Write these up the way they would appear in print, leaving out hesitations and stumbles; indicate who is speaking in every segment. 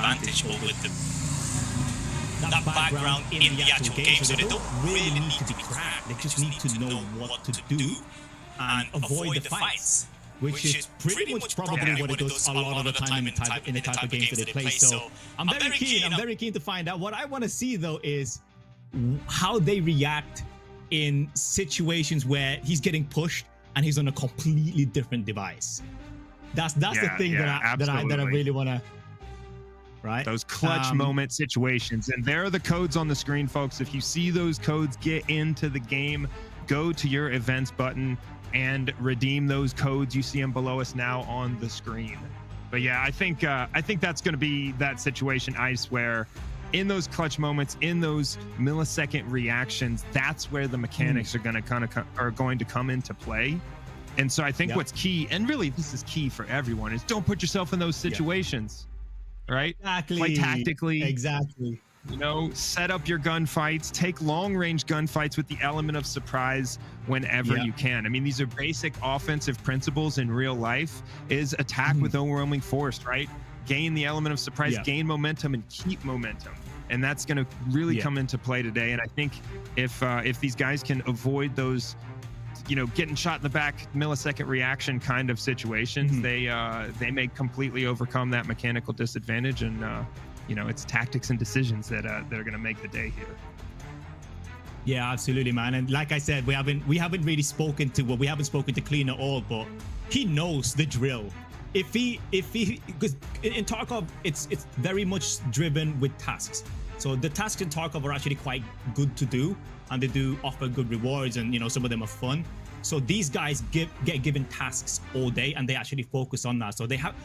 Speaker 1: advantage over that background in the actual game, so they don't really need to be cracked. They just need to know what to do and avoid the fights, which is pretty much probably what it does a lot of the time in the type of games that they play. So I'm very keen to find out. What I want to see though is how they react in situations where he's getting pushed and he's on a completely different device. That's the thing that I really want to. Right?
Speaker 2: Those clutch moment situations. And there are the codes on the screen, folks. If you see those codes, get into the game, go to your events button and redeem those codes. You see them below us now on the screen. But yeah, I think that's going to be that situation, Ice, where in those clutch moments, in those millisecond reactions, that's where the mechanics are going to come into play. And so I think what's key, and really this is key for everyone, is don't put yourself in those situations. Right?
Speaker 1: Exactly.
Speaker 2: Play tactically.
Speaker 1: Exactly.
Speaker 2: You know, set up your gunfights. Take long-range gunfights with the element of surprise whenever you can. I mean, these are basic offensive principles in real life. Is attack with overwhelming force, right? Gain the element of surprise, gain momentum, and keep momentum. And that's going to really come into play today. And I think if these guys can avoid those, you know, getting shot in the back, millisecond reaction kind of situations, they may completely overcome that mechanical disadvantage. And you know, it's tactics and decisions that are going to make the day here.
Speaker 1: Yeah, absolutely, man. And like I said, we haven't really spoken to Clean at all, but he knows the drill. If he because in Tarkov it's very much driven with tasks. So the tasks in Tarkov are actually quite good to do, and they do offer good rewards, and you know, some of them are fun. So these guys get given tasks all day, and they actually focus on that. So they have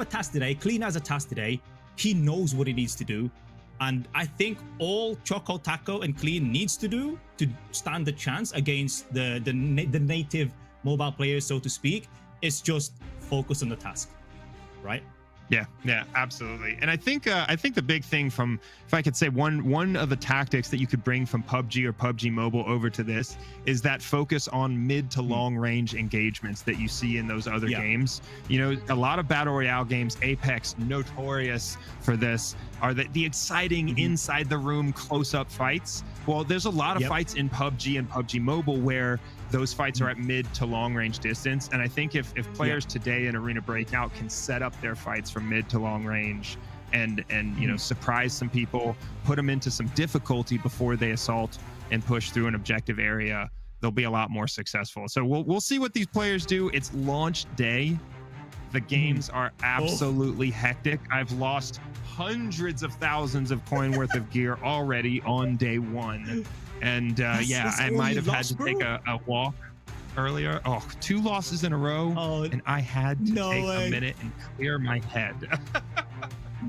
Speaker 1: a task today. Clean has a task today. He knows what he needs to do, and I think all Choco, Taco, and Clean needs to do to stand a chance against the native mobile players, so to speak, is just focus on the task, right?
Speaker 2: Yeah, absolutely. And I think the big thing from, if I could say one of the tactics that you could bring from PUBG or PUBG Mobile over to this is that focus on mid to long range engagements that you see in those other games. You know, a lot of battle royale games, Apex, notorious for this, are the exciting inside the room close up fights. Well, there's a lot of fights in PUBG and PUBG Mobile where those fights are at mid to long range distance. And I think if players today in Arena Breakout can set up their fights from mid to long range and you know, surprise some people, put them into some difficulty before they assault and push through an objective area, they'll be a lot more successful. So we'll see what these players do. It's launch day. The games are absolutely hectic. I've lost hundreds of thousands of coin worth of gear already on day one. And I might have had to take a walk earlier. 2 losses in a row, and I had to take a minute and clear my head.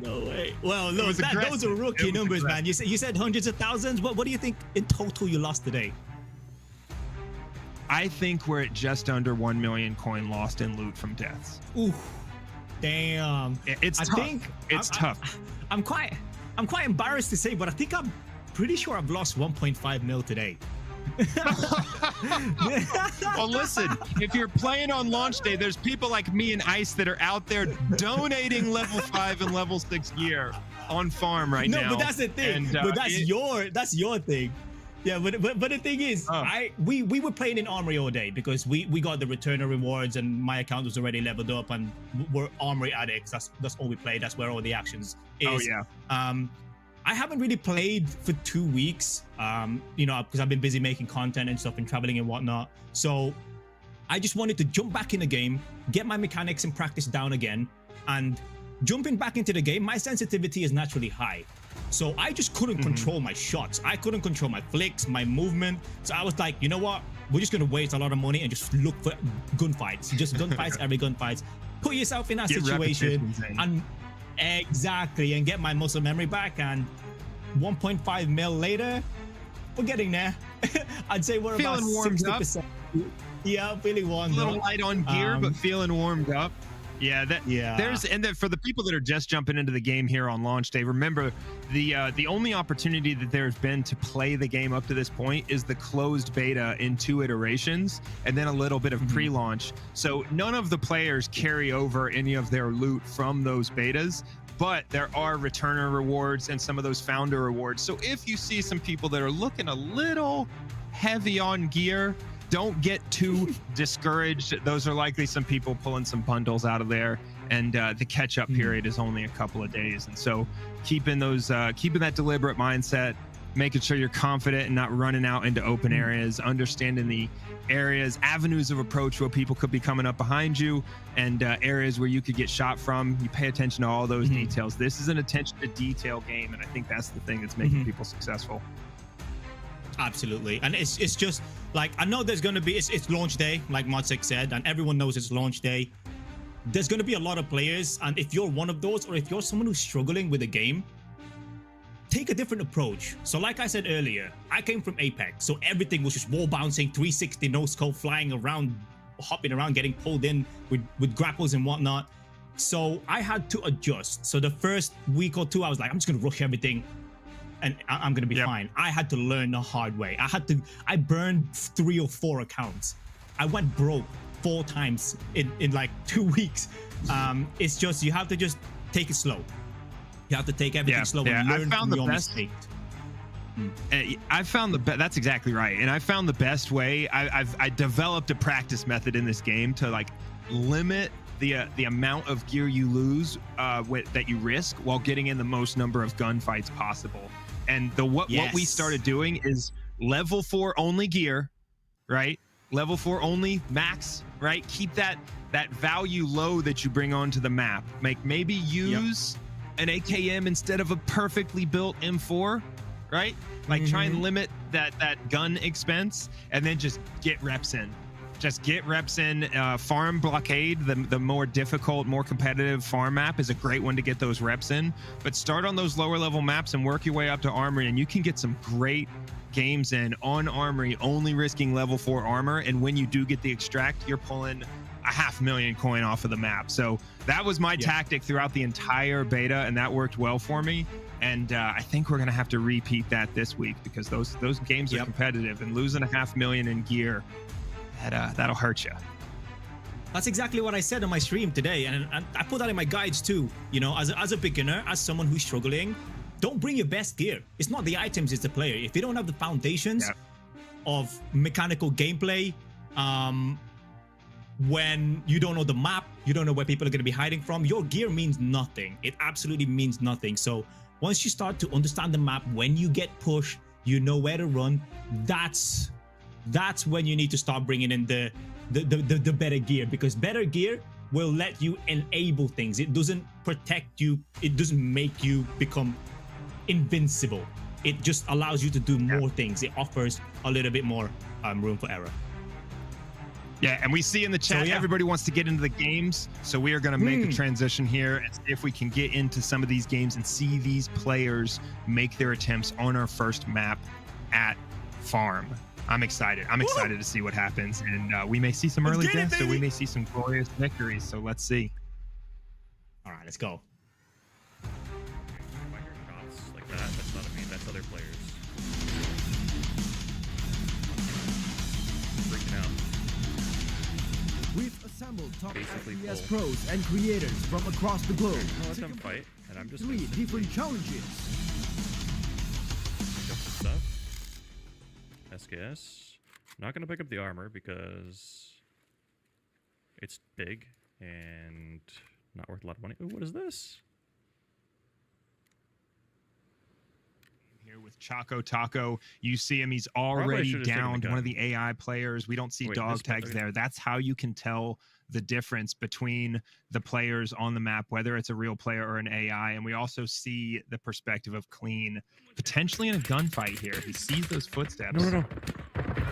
Speaker 1: No way. Well, look, those are rookie numbers, man. You said hundreds of thousands. What do you think in total you lost today?
Speaker 2: I think we're at just under 1 million coin lost in loot from deaths.
Speaker 1: Ooh, damn.
Speaker 2: It's tough.
Speaker 1: I'm quite embarrassed to say, but I think I'm pretty sure I've lost 1.5 mil today.
Speaker 2: Well, listen, if you're playing on launch day, there's people like me and Ice that are out there donating level 5 and level 6 gear on farm right now.
Speaker 1: No, but that's the thing. And, but that's your thing. Yeah, but the thing is, we were playing in Armory all day because we got the returner rewards, and my account was already leveled up, and we're Armory addicts. That's all we play. That's where all the actions is.
Speaker 2: Oh yeah.
Speaker 1: I haven't really played for 2 weeks, you know, because I've been busy making content and stuff and traveling and whatnot. So I just wanted to jump back in the game, get my mechanics and practice down again, and jumping back into the game, my sensitivity is naturally high. So I just couldn't control my shots. I couldn't control my flicks, my movement. So I was like, you know what? We're just going to waste a lot of money and just look for gunfights. Just gunfights, every gunfights. Put yourself in that situation. And exactly. And get my muscle memory back. And 1.5 mil later, we're getting there. I'd say we're feeling about 60%. Up. Yeah, feeling warmed up.
Speaker 2: A little light on gear, but feeling warmed up. Yeah, for the people that are just jumping into the game here on launch day, remember the only opportunity that there's been to play the game up to this point is the closed beta in 2 iterations, and then a little bit of pre-launch. So none of the players carry over any of their loot from those betas. but there are returner rewards and some of those founder rewards. So if you see some people that are looking a little heavy on gear, don't get too discouraged. Those are likely some people pulling some bundles out of there, and the catch-up period is only a couple of days. And so keeping that deliberate mindset, making sure you're confident and not running out into open areas, understanding the areas, avenues of approach where people could be coming up behind you, and areas where you could get shot from. You pay attention to all those details. This is an attention to detail game, and I think that's the thing that's making people successful.
Speaker 1: Absolutely. And it's just like, I know there's going to be, it's launch day, like Modsec said, and everyone knows it's launch day. There's going to be a lot of players, and if you're one of those, or if you're someone who's struggling with a game, take a different approach. So like I said earlier, I came from Apex, so everything was just wall bouncing, 360 no scope, flying around, hopping around, getting pulled in with grapples and whatnot. So I had to adjust. So the first week or two, I was like, I'm just gonna rush everything and I'm gonna be fine. I had to learn the hard way. I burned 3 or 4 accounts. I went broke 4 times in like 2 weeks. It's just, you have to just take it slow. You have to take everything slow and learn from your mistakes.
Speaker 2: I found that's exactly right. And I found the best way. I developed a practice method in this game to like limit the amount of gear you lose that you risk while getting in the most number of gunfights possible. And what we started doing is level 4 only gear, right? Level 4 only max, right? Keep that value low that you bring onto the map. Maybe use an AKM instead of a perfectly built M4, right? Like try and limit that gun expense, and then just get reps in. Just get reps in. Farm Blockade, the more difficult, more competitive farm map, is a great one to get those reps in. But start on those lower level maps and work your way up to Armory, and you can get some great games in on Armory, only risking level 4 armor. And when you do get the extract, you're pulling a 500,000 coin off of the map. So that was my tactic throughout the entire beta, and that worked well for me. And I think we're gonna have to repeat that this week, because those games are competitive, and losing a 500,000 in gear, that'll hurt you.
Speaker 1: That's exactly what I said on my stream today, and I put that in my guides too. You know, as a beginner, as someone who's struggling, don't bring your best gear. It's not the items, it's the player. If you don't have the foundations of mechanical gameplay, when you don't know the map, you don't know where people are going to be hiding from, your gear means nothing. It absolutely means nothing. So once you start to understand the map, when you get pushed, you know where to run. That's when you need to start bringing in the better gear, because better gear will let you enable things. It doesn't protect you. It doesn't make you become invincible. It just allows you to do more things. It offers a little bit more room for error.
Speaker 2: Yeah, and we see in the chat, everybody wants to get into the games. So we are going to make a transition here and see if we can get into some of these games and see these players make their attempts on our first map at Farm. I'm excited. I'm excited to see what happens. And we may see some early deaths, so we may see some glorious victories. So let's see.
Speaker 1: All right, let's go.
Speaker 3: Minor shots like that, that's not me, that's other players. Freaking out.
Speaker 4: We've assembled top
Speaker 3: Basically
Speaker 4: FPS
Speaker 3: full.
Speaker 4: pros and creators from across the globe
Speaker 3: I'll let
Speaker 4: to
Speaker 3: them
Speaker 4: complete
Speaker 3: fight, and I'm just
Speaker 4: 3
Speaker 3: gonna
Speaker 4: different challenges.
Speaker 3: pick up some stuff. SKS. I'm not gonna pick up the armor because it's big and not worth a lot of money. Ooh, what is this?
Speaker 2: Here with Choco Taco, you see him, he's
Speaker 3: Probably
Speaker 2: already
Speaker 3: should've taken the
Speaker 2: downed one of
Speaker 3: gun.
Speaker 2: the AI players. We don't see
Speaker 3: Wait,
Speaker 2: dog
Speaker 3: this one,
Speaker 2: tags
Speaker 3: okay.
Speaker 2: there. That's how you can tell the difference between the players on the map, whether it's a real player or an AI. And we also see the perspective of Clean potentially in a gunfight here. He sees those footsteps.
Speaker 3: No.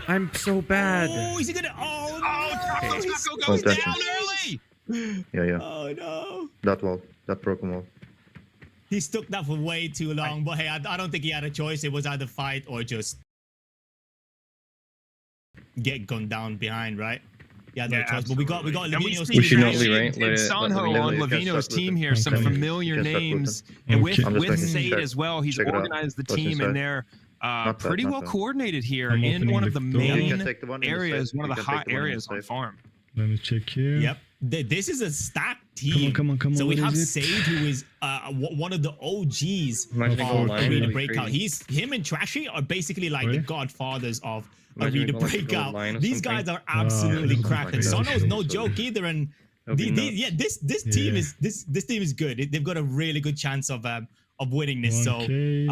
Speaker 3: I'm so bad.
Speaker 1: Oh, is he gonna? Oh,
Speaker 2: Choco
Speaker 1: no.
Speaker 2: Taco goes
Speaker 5: that's
Speaker 2: down
Speaker 5: it.
Speaker 2: early.
Speaker 5: Yeah.
Speaker 1: Oh no.
Speaker 5: That wall. That broken wall.
Speaker 1: He stuck that for way too long, but hey, I don't think he had a choice. It was either fight or just get gunned down behind, right? He had no choice. But we got Lavino's
Speaker 2: We
Speaker 5: should not
Speaker 2: see
Speaker 5: leave, right?
Speaker 2: and
Speaker 5: Let it-
Speaker 2: Sanho
Speaker 5: let
Speaker 2: on
Speaker 5: it-
Speaker 2: Lavino's
Speaker 5: start
Speaker 2: team
Speaker 5: with
Speaker 2: here,
Speaker 5: it.
Speaker 2: some
Speaker 5: Okay.
Speaker 2: familiar
Speaker 5: Just start with
Speaker 2: names,
Speaker 5: it.
Speaker 2: and with
Speaker 5: I'm just making
Speaker 2: Sade
Speaker 5: sure.
Speaker 2: as well. He's
Speaker 5: Check it out.
Speaker 2: organized the
Speaker 5: What's
Speaker 2: team,
Speaker 5: inside?
Speaker 2: and they're
Speaker 5: Not bad,
Speaker 2: pretty
Speaker 5: not
Speaker 2: well
Speaker 5: bad.
Speaker 2: coordinated here
Speaker 6: I'm
Speaker 2: in
Speaker 6: opening
Speaker 2: one of
Speaker 6: the
Speaker 2: the
Speaker 6: door.
Speaker 5: You can
Speaker 2: main
Speaker 5: take the one in the
Speaker 2: areas,
Speaker 5: safe.
Speaker 2: one of
Speaker 5: You
Speaker 2: the
Speaker 5: can take
Speaker 2: hot
Speaker 5: the one in the
Speaker 2: areas on
Speaker 5: safe.
Speaker 2: farm.
Speaker 6: Let me check here.
Speaker 1: Yep. this is a stacked team.
Speaker 6: Come on.
Speaker 1: So we
Speaker 6: What
Speaker 1: have
Speaker 6: is it?
Speaker 1: Sage, who is one of the OGs
Speaker 7: Imagine
Speaker 6: Oh,
Speaker 7: going
Speaker 1: of
Speaker 7: live,
Speaker 1: Arena
Speaker 7: that'd be
Speaker 1: Breakout.
Speaker 7: crazy.
Speaker 1: Him and Trashy are basically like the
Speaker 6: Really?
Speaker 1: godfathers of
Speaker 7: Imagine
Speaker 1: Arena
Speaker 7: we go, like,
Speaker 1: Breakout.
Speaker 7: gold line or
Speaker 1: These
Speaker 7: something.
Speaker 1: guys are absolutely
Speaker 6: Oh,
Speaker 1: cracking.
Speaker 6: crazy.
Speaker 1: Sono's no joke either, and
Speaker 7: That'd be nuts.
Speaker 1: yeah, this team
Speaker 6: Yeah.
Speaker 1: is this team is good. They've got a really good chance of winning this.
Speaker 6: 1K,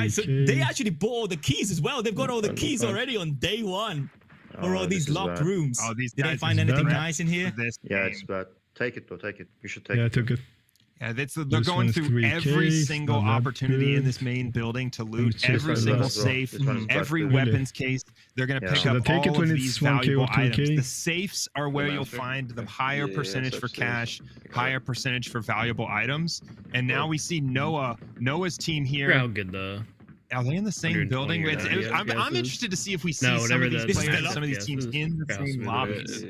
Speaker 1: So
Speaker 6: 3K.
Speaker 1: they actually bought all the keys as well. They've got all the keys
Speaker 7: Okay.
Speaker 1: already on day one for all
Speaker 5: this
Speaker 1: these
Speaker 5: is
Speaker 1: locked
Speaker 5: bad.
Speaker 1: rooms.
Speaker 2: Oh, these
Speaker 1: Did they
Speaker 2: guys
Speaker 1: find
Speaker 6: is
Speaker 1: anything
Speaker 6: bad.
Speaker 1: nice in here?
Speaker 2: This
Speaker 5: Yeah,
Speaker 2: game.
Speaker 5: it's bad. Take it, though. Take it. You should take
Speaker 6: Yeah, I
Speaker 5: it.
Speaker 6: took it.
Speaker 2: Yeah, they're
Speaker 6: This
Speaker 2: going
Speaker 6: one's
Speaker 2: through
Speaker 6: 3K,
Speaker 2: every single
Speaker 6: not that
Speaker 2: opportunity in
Speaker 6: good.
Speaker 2: this main building to loot
Speaker 6: It's just
Speaker 2: every
Speaker 6: like
Speaker 2: single
Speaker 6: that.
Speaker 2: safe,
Speaker 5: This one is
Speaker 2: every
Speaker 5: bad too.
Speaker 2: weapons case. They're going to
Speaker 5: Yeah.
Speaker 2: pick
Speaker 5: Should
Speaker 2: up
Speaker 6: I take it
Speaker 2: all of
Speaker 6: when it's
Speaker 2: these
Speaker 6: 1K or
Speaker 2: valuable
Speaker 6: 2K?
Speaker 2: items. The safes are where
Speaker 7: The
Speaker 2: you'll
Speaker 7: master?
Speaker 2: find the higher
Speaker 5: Yeah,
Speaker 2: percentage
Speaker 5: that's
Speaker 2: for
Speaker 5: upstairs.
Speaker 2: cash, higher percentage for valuable items. And now we see Noah's team
Speaker 3: Look
Speaker 2: here.
Speaker 3: how good the
Speaker 2: Are they in the same
Speaker 3: 120
Speaker 2: building?
Speaker 3: or
Speaker 2: It's-
Speaker 3: 90
Speaker 2: I'm
Speaker 3: FPS is.
Speaker 2: interested to see if we see
Speaker 3: No,
Speaker 2: some
Speaker 3: whatever
Speaker 2: of these
Speaker 3: the
Speaker 1: This is
Speaker 2: players,
Speaker 1: still
Speaker 2: some of these
Speaker 3: FPS
Speaker 2: teams
Speaker 3: is.
Speaker 2: in the
Speaker 3: Yeah,
Speaker 2: same
Speaker 3: smooth it
Speaker 2: lobbies.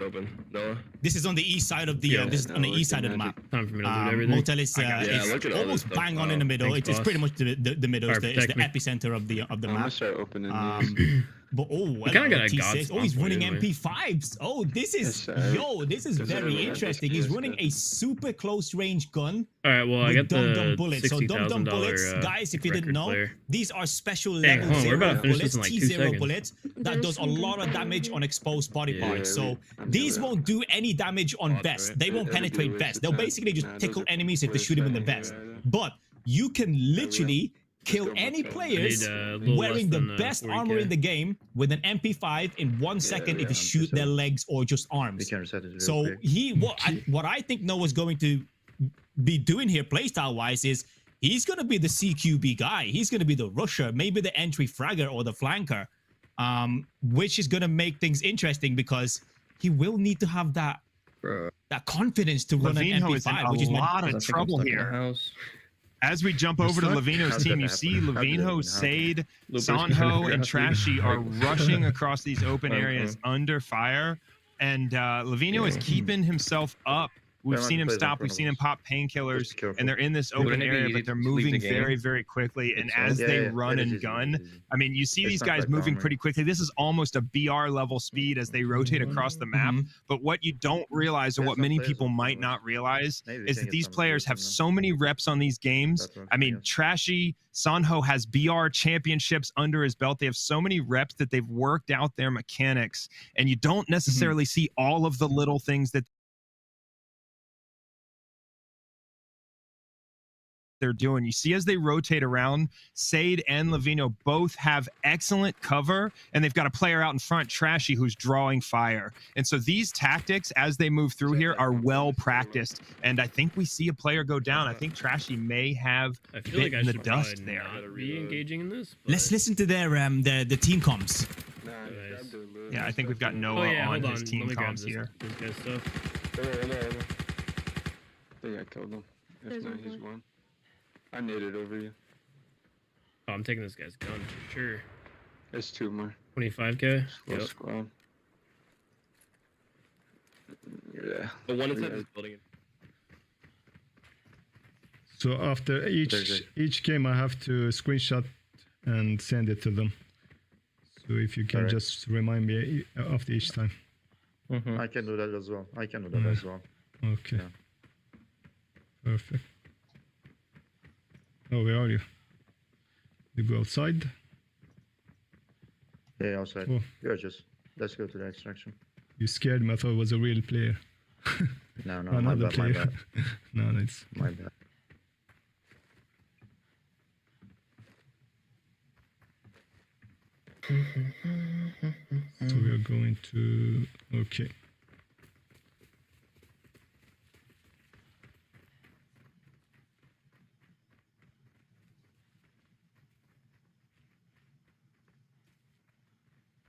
Speaker 7: Open. Noah.
Speaker 1: This is on the east side of the
Speaker 3: Yeah,
Speaker 1: this is on the east side of the map.
Speaker 3: time for me to loot everything.
Speaker 1: Motel is,
Speaker 2: I got it.
Speaker 7: Yeah,
Speaker 1: is
Speaker 7: look at all
Speaker 1: almost
Speaker 7: this stuff.
Speaker 1: bang on in the middle.
Speaker 3: Thanks,
Speaker 1: It's pretty
Speaker 3: boss.
Speaker 1: much the middle. It's
Speaker 3: Alright,
Speaker 1: the
Speaker 3: protect me.
Speaker 1: epicenter of the
Speaker 8: I'm gonna
Speaker 1: map.
Speaker 8: start opening these.
Speaker 1: But
Speaker 3: kinda got a
Speaker 1: T6.
Speaker 3: god
Speaker 1: Oh, he's
Speaker 3: spawn
Speaker 1: running
Speaker 3: point anyway.
Speaker 1: MP5s. Oh, this is
Speaker 8: Yes, sir.
Speaker 1: this is
Speaker 8: Does it
Speaker 1: very
Speaker 8: have
Speaker 1: interesting. He's
Speaker 8: FPS
Speaker 1: running
Speaker 8: good?
Speaker 1: a super close range gun
Speaker 3: All right, well, I
Speaker 1: with
Speaker 3: got
Speaker 1: dum dum
Speaker 3: the
Speaker 1: bullets. So dum dum bullets,
Speaker 3: $60,000
Speaker 1: guys, if you didn't
Speaker 3: record
Speaker 1: know,
Speaker 3: player.
Speaker 1: these are special
Speaker 3: Hey,
Speaker 1: level
Speaker 3: hold on, we're about to finish
Speaker 1: bullets,
Speaker 3: this in like 2
Speaker 1: T0
Speaker 3: seconds.
Speaker 1: bullets that does a lot of damage on exposed body
Speaker 3: Yeah.
Speaker 1: parts. So
Speaker 8: I'm
Speaker 1: these
Speaker 8: gonna-
Speaker 1: won't do any damage on
Speaker 3: Odds,
Speaker 1: vest.
Speaker 3: right?
Speaker 1: They won't
Speaker 8: It'll be a
Speaker 1: penetrate
Speaker 8: waste
Speaker 1: vest.
Speaker 8: of
Speaker 1: They'll
Speaker 8: time.
Speaker 1: basically just
Speaker 8: Nah,
Speaker 1: tickle
Speaker 8: those are
Speaker 1: enemies if they
Speaker 8: waste
Speaker 1: shoot him in the
Speaker 8: time.
Speaker 1: vest.
Speaker 8: Yeah.
Speaker 1: But you can literally kill
Speaker 8: Let's go,
Speaker 1: any
Speaker 8: let's go.
Speaker 1: players
Speaker 3: I need, a little
Speaker 1: wearing
Speaker 3: less
Speaker 1: the
Speaker 3: than,
Speaker 1: best
Speaker 3: 40K.
Speaker 1: armor in the game with an MP5 in 1 second if
Speaker 5: yeah,
Speaker 1: you shoot their legs or just
Speaker 5: We
Speaker 1: arms.
Speaker 5: can reset it real
Speaker 1: So
Speaker 5: quick.
Speaker 1: what I think Noah's going to be doing here playstyle wise is he's going to be the CQB guy. He's going to be the rusher, maybe the entry fragger or the flanker, which is going to make things interesting because he will need to have that
Speaker 7: Bro.
Speaker 1: confidence to run an
Speaker 2: Lavino is in
Speaker 1: MP5,
Speaker 2: a
Speaker 1: which is
Speaker 2: lot
Speaker 7: I
Speaker 2: of
Speaker 7: think I'm
Speaker 2: trouble
Speaker 7: stuck in the
Speaker 2: here.
Speaker 7: house.
Speaker 2: As we jump over to
Speaker 6: stuck?
Speaker 2: Lavino's
Speaker 5: How's
Speaker 2: team,
Speaker 5: that
Speaker 2: you see
Speaker 5: happen? How did it
Speaker 2: Lavino,
Speaker 5: even
Speaker 2: Sade,
Speaker 7: Lupus
Speaker 2: Sanho,
Speaker 7: figured
Speaker 2: and
Speaker 7: out
Speaker 2: Trashy are rushing across these open
Speaker 7: Okay.
Speaker 2: areas under fire. And Lavino is
Speaker 7: Yeah.
Speaker 2: keeping himself up. We've
Speaker 5: They're
Speaker 2: seen
Speaker 5: on
Speaker 2: him
Speaker 5: the
Speaker 2: stop.
Speaker 5: plate
Speaker 2: We've
Speaker 5: in
Speaker 2: seen him
Speaker 5: front
Speaker 2: pop painkillers,
Speaker 5: Just be careful.
Speaker 2: and they're in this
Speaker 7: Wouldn't
Speaker 2: open
Speaker 7: it be
Speaker 2: area,
Speaker 7: easy
Speaker 2: but they're
Speaker 7: to just leave
Speaker 2: moving
Speaker 7: the game?
Speaker 2: very, very quickly. And as
Speaker 5: Yeah,
Speaker 2: they
Speaker 5: yeah,
Speaker 2: run
Speaker 5: it
Speaker 2: and
Speaker 5: is easy,
Speaker 2: gun,
Speaker 5: it is easy.
Speaker 2: I mean, you see
Speaker 5: It's
Speaker 2: these
Speaker 5: not
Speaker 2: guys
Speaker 5: like
Speaker 2: moving
Speaker 5: armoring.
Speaker 2: pretty quickly. This is almost a BR level speed as they rotate across the map.
Speaker 1: Mhm.
Speaker 2: But what you don't realize, or
Speaker 5: There's
Speaker 2: what
Speaker 5: some
Speaker 2: many
Speaker 5: players
Speaker 2: people
Speaker 5: on
Speaker 2: might
Speaker 5: cameras.
Speaker 2: not realize,
Speaker 5: Maybe we
Speaker 2: is
Speaker 5: can
Speaker 2: that
Speaker 5: get
Speaker 2: these
Speaker 5: some
Speaker 2: players
Speaker 5: loot
Speaker 2: have
Speaker 5: from them.
Speaker 2: so many reps on these games.
Speaker 5: That's what
Speaker 2: I mean,
Speaker 5: I'm
Speaker 2: Trashy, Sanho has BR championships under his belt. They have so many reps that they've worked out their mechanics, and you don't necessarily see all of the little things that they're doing. You see as they rotate around, Sade and Lavino both have excellent cover, and they've got a player out in front, Trashy, who's drawing fire. And so these tactics, as they move through here, are well practiced. And I think we see a player go down. I think Trashy may have
Speaker 3: I feel like I
Speaker 2: bitten the
Speaker 3: should
Speaker 2: dust
Speaker 3: probably
Speaker 2: there.
Speaker 3: not be engaging in this.
Speaker 1: Let's
Speaker 3: but-
Speaker 1: listen to their the team comms.
Speaker 8: Nah,
Speaker 3: Nice.
Speaker 8: grab their loot.
Speaker 2: Yeah, I think we've got
Speaker 3: Oh
Speaker 2: Noah
Speaker 3: yeah,
Speaker 2: on
Speaker 3: hold on.
Speaker 2: his
Speaker 3: Let
Speaker 2: team
Speaker 3: me grab
Speaker 2: comms
Speaker 3: this,
Speaker 2: here.
Speaker 3: this guy's stuff.
Speaker 8: Hold on. I think I killed him. If
Speaker 9: There's
Speaker 8: not,
Speaker 9: one
Speaker 8: he's
Speaker 9: more.
Speaker 8: one. I naded over you.
Speaker 3: Oh, I'm taking this guy's gun for sure.
Speaker 8: There's two more.
Speaker 3: 25K.
Speaker 8: Full
Speaker 3: Yep.
Speaker 8: squad. Yeah.
Speaker 7: The one inside
Speaker 8: Yeah.
Speaker 7: this building.
Speaker 6: So after
Speaker 5: Very
Speaker 6: each game, I have to screenshot and send it to them. So if you can
Speaker 5: Correct.
Speaker 6: just remind me after each time.
Speaker 7: Mhm.
Speaker 5: I can do that as well. I can do that
Speaker 6: Yeah.
Speaker 5: as well.
Speaker 6: Okay.
Speaker 5: Yeah.
Speaker 6: Perfect. Oh, where are you? You go outside?
Speaker 5: Yeah, outside.
Speaker 6: Oh.
Speaker 5: You're just. Let's go to the extraction.
Speaker 6: You scared me. I thought it was a real player.
Speaker 5: No, my
Speaker 6: Another
Speaker 5: bad, my
Speaker 6: player.
Speaker 5: bad.
Speaker 6: No, it's
Speaker 5: My bad.
Speaker 6: so we are going to. Okay.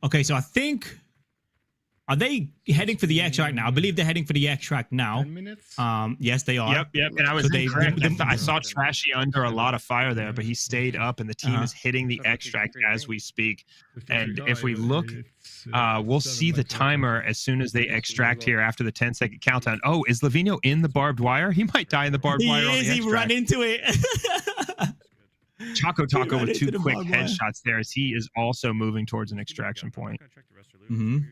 Speaker 1: Okay, so I think are they heading for the extract now? I believe they're heading for the extract now.
Speaker 6: 10 minutes?
Speaker 1: Yes, they are.
Speaker 2: Yep. And I was
Speaker 1: So they-
Speaker 2: incorrect.
Speaker 1: they-
Speaker 2: I saw Trashy under a lot of fire there, but he stayed up, and the team
Speaker 1: Uh-huh.
Speaker 2: is hitting the extract as we speak.
Speaker 6: 53
Speaker 2: And if we
Speaker 6: died,
Speaker 2: look,
Speaker 6: it's,
Speaker 2: we'll
Speaker 6: 7
Speaker 2: see
Speaker 6: by
Speaker 2: the
Speaker 6: 12.
Speaker 2: timer as soon as they extract here after the 10-second countdown. Oh, is Lavino in the barbed wire? He might die in the barbed
Speaker 1: He
Speaker 2: wire on
Speaker 1: is.
Speaker 2: the
Speaker 1: He ran
Speaker 2: extract.
Speaker 1: into it.
Speaker 2: Choco Taco
Speaker 1: ran
Speaker 2: with
Speaker 1: into
Speaker 2: 2
Speaker 1: the
Speaker 2: quick
Speaker 1: barbed wire.
Speaker 2: headshots there as he is also moving towards an extraction point.
Speaker 1: Mhm.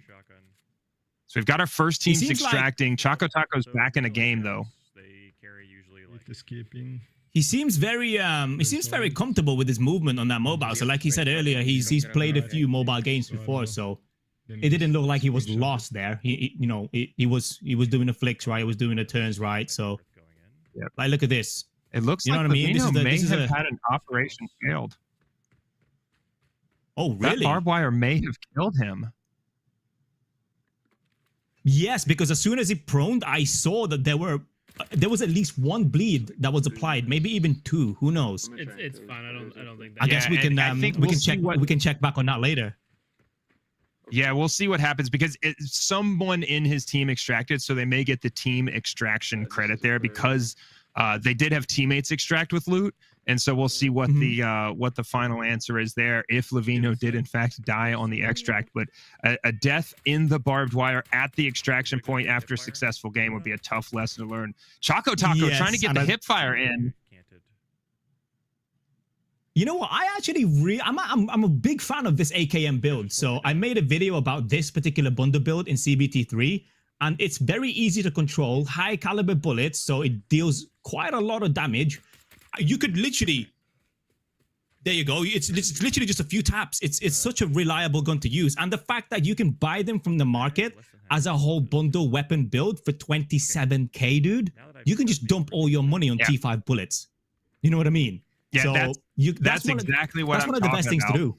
Speaker 2: As So we've got our first teams
Speaker 1: seems like-
Speaker 2: extracting. Choco Taco's back in a game though.
Speaker 3: They carry usually
Speaker 6: It
Speaker 3: like
Speaker 6: is keeping.
Speaker 1: He seems very comfortable with his movement on that mobile. So like he said earlier, he's played a few mobile games before, so it didn't look like he was lost there. He was doing the flicks right, he was doing the turns right. So
Speaker 3: going in.
Speaker 1: like, look at this.
Speaker 2: It looks
Speaker 1: You know
Speaker 2: like
Speaker 1: what I mean? This
Speaker 2: Lavino
Speaker 1: is
Speaker 2: may
Speaker 1: this is
Speaker 2: have
Speaker 1: a-
Speaker 2: had an operation failed.
Speaker 1: Oh,
Speaker 2: That
Speaker 1: really?
Speaker 2: barbed wire may have killed him.
Speaker 1: Yes, because as soon as he proned, I saw that there was at least one bleed that was applied, maybe even two. Who knows?
Speaker 9: It's fine. I don't think that.
Speaker 1: I guess we
Speaker 2: and
Speaker 1: can
Speaker 2: I think
Speaker 1: we
Speaker 2: we'll
Speaker 1: can
Speaker 2: see
Speaker 1: check
Speaker 2: what-
Speaker 1: we can check back on that later.
Speaker 2: Yeah, we'll see what happens because someone in his team extracted, so they may get the team extraction credit there because they did have teammates extract with loot, and so we'll see what the final answer is there if Lavino did in fact die on the extract. But a death in the barbed wire at the extraction point after a successful game would be a tough lesson to learn. Choco Taco
Speaker 1: Yes,
Speaker 2: trying to get
Speaker 1: and
Speaker 2: the
Speaker 1: I-
Speaker 2: hip fire in.
Speaker 3: Canted.
Speaker 1: You know what? I actually I'm a big fan of this AKM build. So I made a video about this particular bundle build in CBT3, and it's very easy to control, high caliber bullets, so it deals quite a lot of damage. You could literally, there you go. It's literally just a few taps. It's such a reliable gun to use, and the fact that you can buy them from the market as a whole bundle weapon build for 27k, dude, you can just dump all your money on
Speaker 2: Yeah.
Speaker 1: T5 bullets. You know what I mean?
Speaker 2: Yeah,
Speaker 1: So
Speaker 2: that's exactly what
Speaker 1: that's
Speaker 2: I'm
Speaker 1: one of the best
Speaker 2: talking
Speaker 1: things to
Speaker 2: about.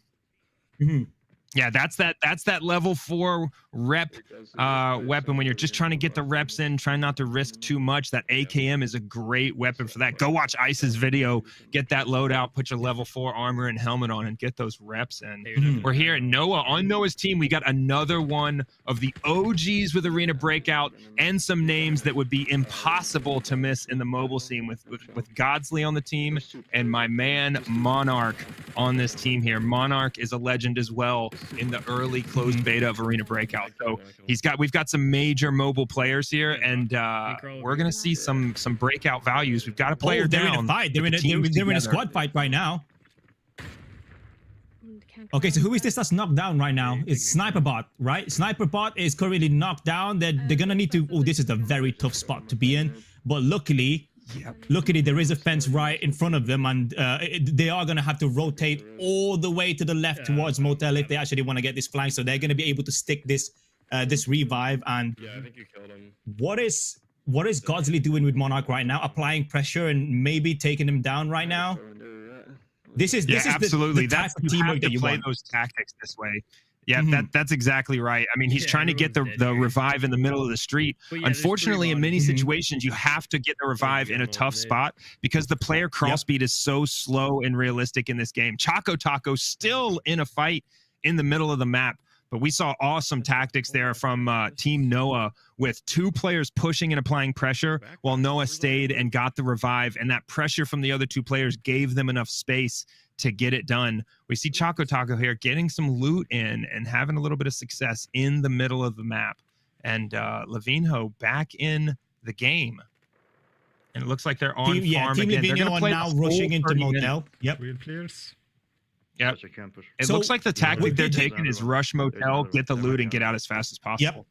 Speaker 1: do. Mhm.
Speaker 2: Yeah, that's that level 4 rep weapon when you're just trying to get the reps in, trying not to risk too much. That AKM is a great weapon for that. Go watch Ice's video, get that loadout, put your level 4 armor and helmet on, and get those reps in.
Speaker 1: Mhm.
Speaker 2: We're here at Noah. On Noah's team, we got another one of the OGs with Arena Breakout and some names that would be impossible to miss in the mobile scene with Godsley on the team and my man Monarch on this team here. Monarch is a legend as well in the early closed beta of Arena Breakout. So we've got some major mobile players here, and we're gonna see some breakout values. We've got a player
Speaker 1: they're
Speaker 2: down.
Speaker 1: in a fight. They're
Speaker 2: but
Speaker 1: in
Speaker 2: the
Speaker 1: a,
Speaker 2: team's
Speaker 1: they're in a
Speaker 2: together.
Speaker 1: squad fight right now. Okay, so who is this that's knocked down right now? It's Sniperbot, right? Sniperbot is currently knocked down. They're gonna need to. Oh, this is a very tough spot to be in. But luckily, there is a fence right in front of them, and they are gonna have to rotate all the way to the left towards Motel if they actually want to get this flank. So they're gonna be able to stick this this revive. And
Speaker 7: Yeah, I think you killed him.
Speaker 1: what is Godsley doing with Monarch right now? Applying pressure and maybe taking him down right now. This is
Speaker 2: absolutely.
Speaker 1: the type
Speaker 2: That's
Speaker 1: of
Speaker 2: you
Speaker 1: teamwork
Speaker 2: have to
Speaker 1: that you
Speaker 2: play
Speaker 1: want.
Speaker 2: those tactics this way. Yeah,
Speaker 1: Mhm.
Speaker 2: that's exactly right. I mean, he's
Speaker 9: Yeah,
Speaker 2: trying to get the
Speaker 9: everyone's dead here.
Speaker 2: revive in the middle of the street.
Speaker 9: But yeah, there's
Speaker 2: Unfortunately,
Speaker 9: three
Speaker 2: in many
Speaker 9: bodies.
Speaker 2: situations, you have to get the revive in a tough spot because the player crawl speed is so slow and realistic in this game. Choco Taco still in a fight in the middle of the map, but we saw awesome tactics there from Team Noah with 2 players pushing and applying pressure while Noah stayed and got the revive, and that pressure from the other 2 players gave them enough space to get it done. We see Choco Taco here getting some loot in and having a little bit of success in the middle of the map. And Lavino back in the game. And it looks like they're on farm
Speaker 1: Team
Speaker 2: again. They're
Speaker 1: Livigno
Speaker 2: gonna
Speaker 1: are
Speaker 2: play
Speaker 1: now
Speaker 2: the full
Speaker 1: rushing into
Speaker 2: 30 minutes.
Speaker 1: Motel. Yep.
Speaker 6: Real players.
Speaker 2: Yep.
Speaker 5: That's a camper.
Speaker 2: It
Speaker 1: So-
Speaker 2: looks like the tactic they're
Speaker 1: With-
Speaker 2: taking is rush Motel, get the loot, and get out as fast as possible.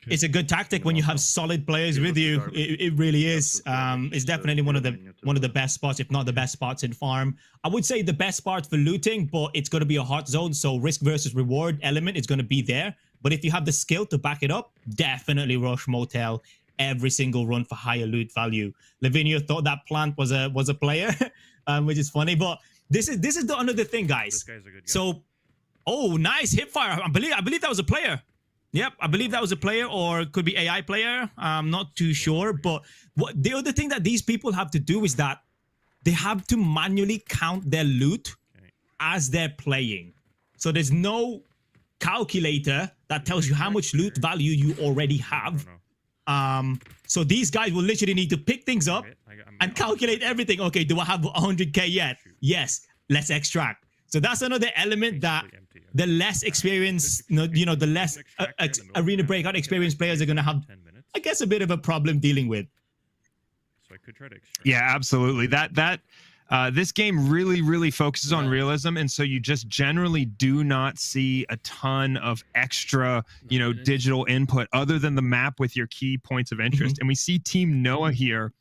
Speaker 1: It's a good tactic when you have solid players with you. It really is. It's definitely one of the best spots, if not the best spots in farm. I would say the best spot for looting, but it's going to be a hot zone, so risk versus reward element is going to be there. But if you have the skill to back it up, definitely rush Motel every single run for higher loot value. Lavinia thought that plant was a player, which is funny. But this is the another thing, guys.
Speaker 3: This guy's a good guy.
Speaker 1: So, oh, nice hip fire. I believe that was a player. Yep, I believe that was a player, or it could be AI player. I'm not too sure. But the other thing that these people have to do is that they have to manually count their loot as they're playing. So there's no calculator that tells you how much loot value you already have. So these guys will literally need to pick things up and calculate everything. Okay, do I have 100k yet? Yes, let's extract. So that's another element that the less experienced, the less Arena Breakout experienced players are going to have,
Speaker 3: 10 minutes.
Speaker 1: I guess, a bit of a problem dealing with.
Speaker 3: So I could try to extract.
Speaker 2: Yeah, absolutely. That This game really focuses on realism, and so you just generally do not see a ton of extra, digital input other than the map with your key points of interest. And we see Team Noah here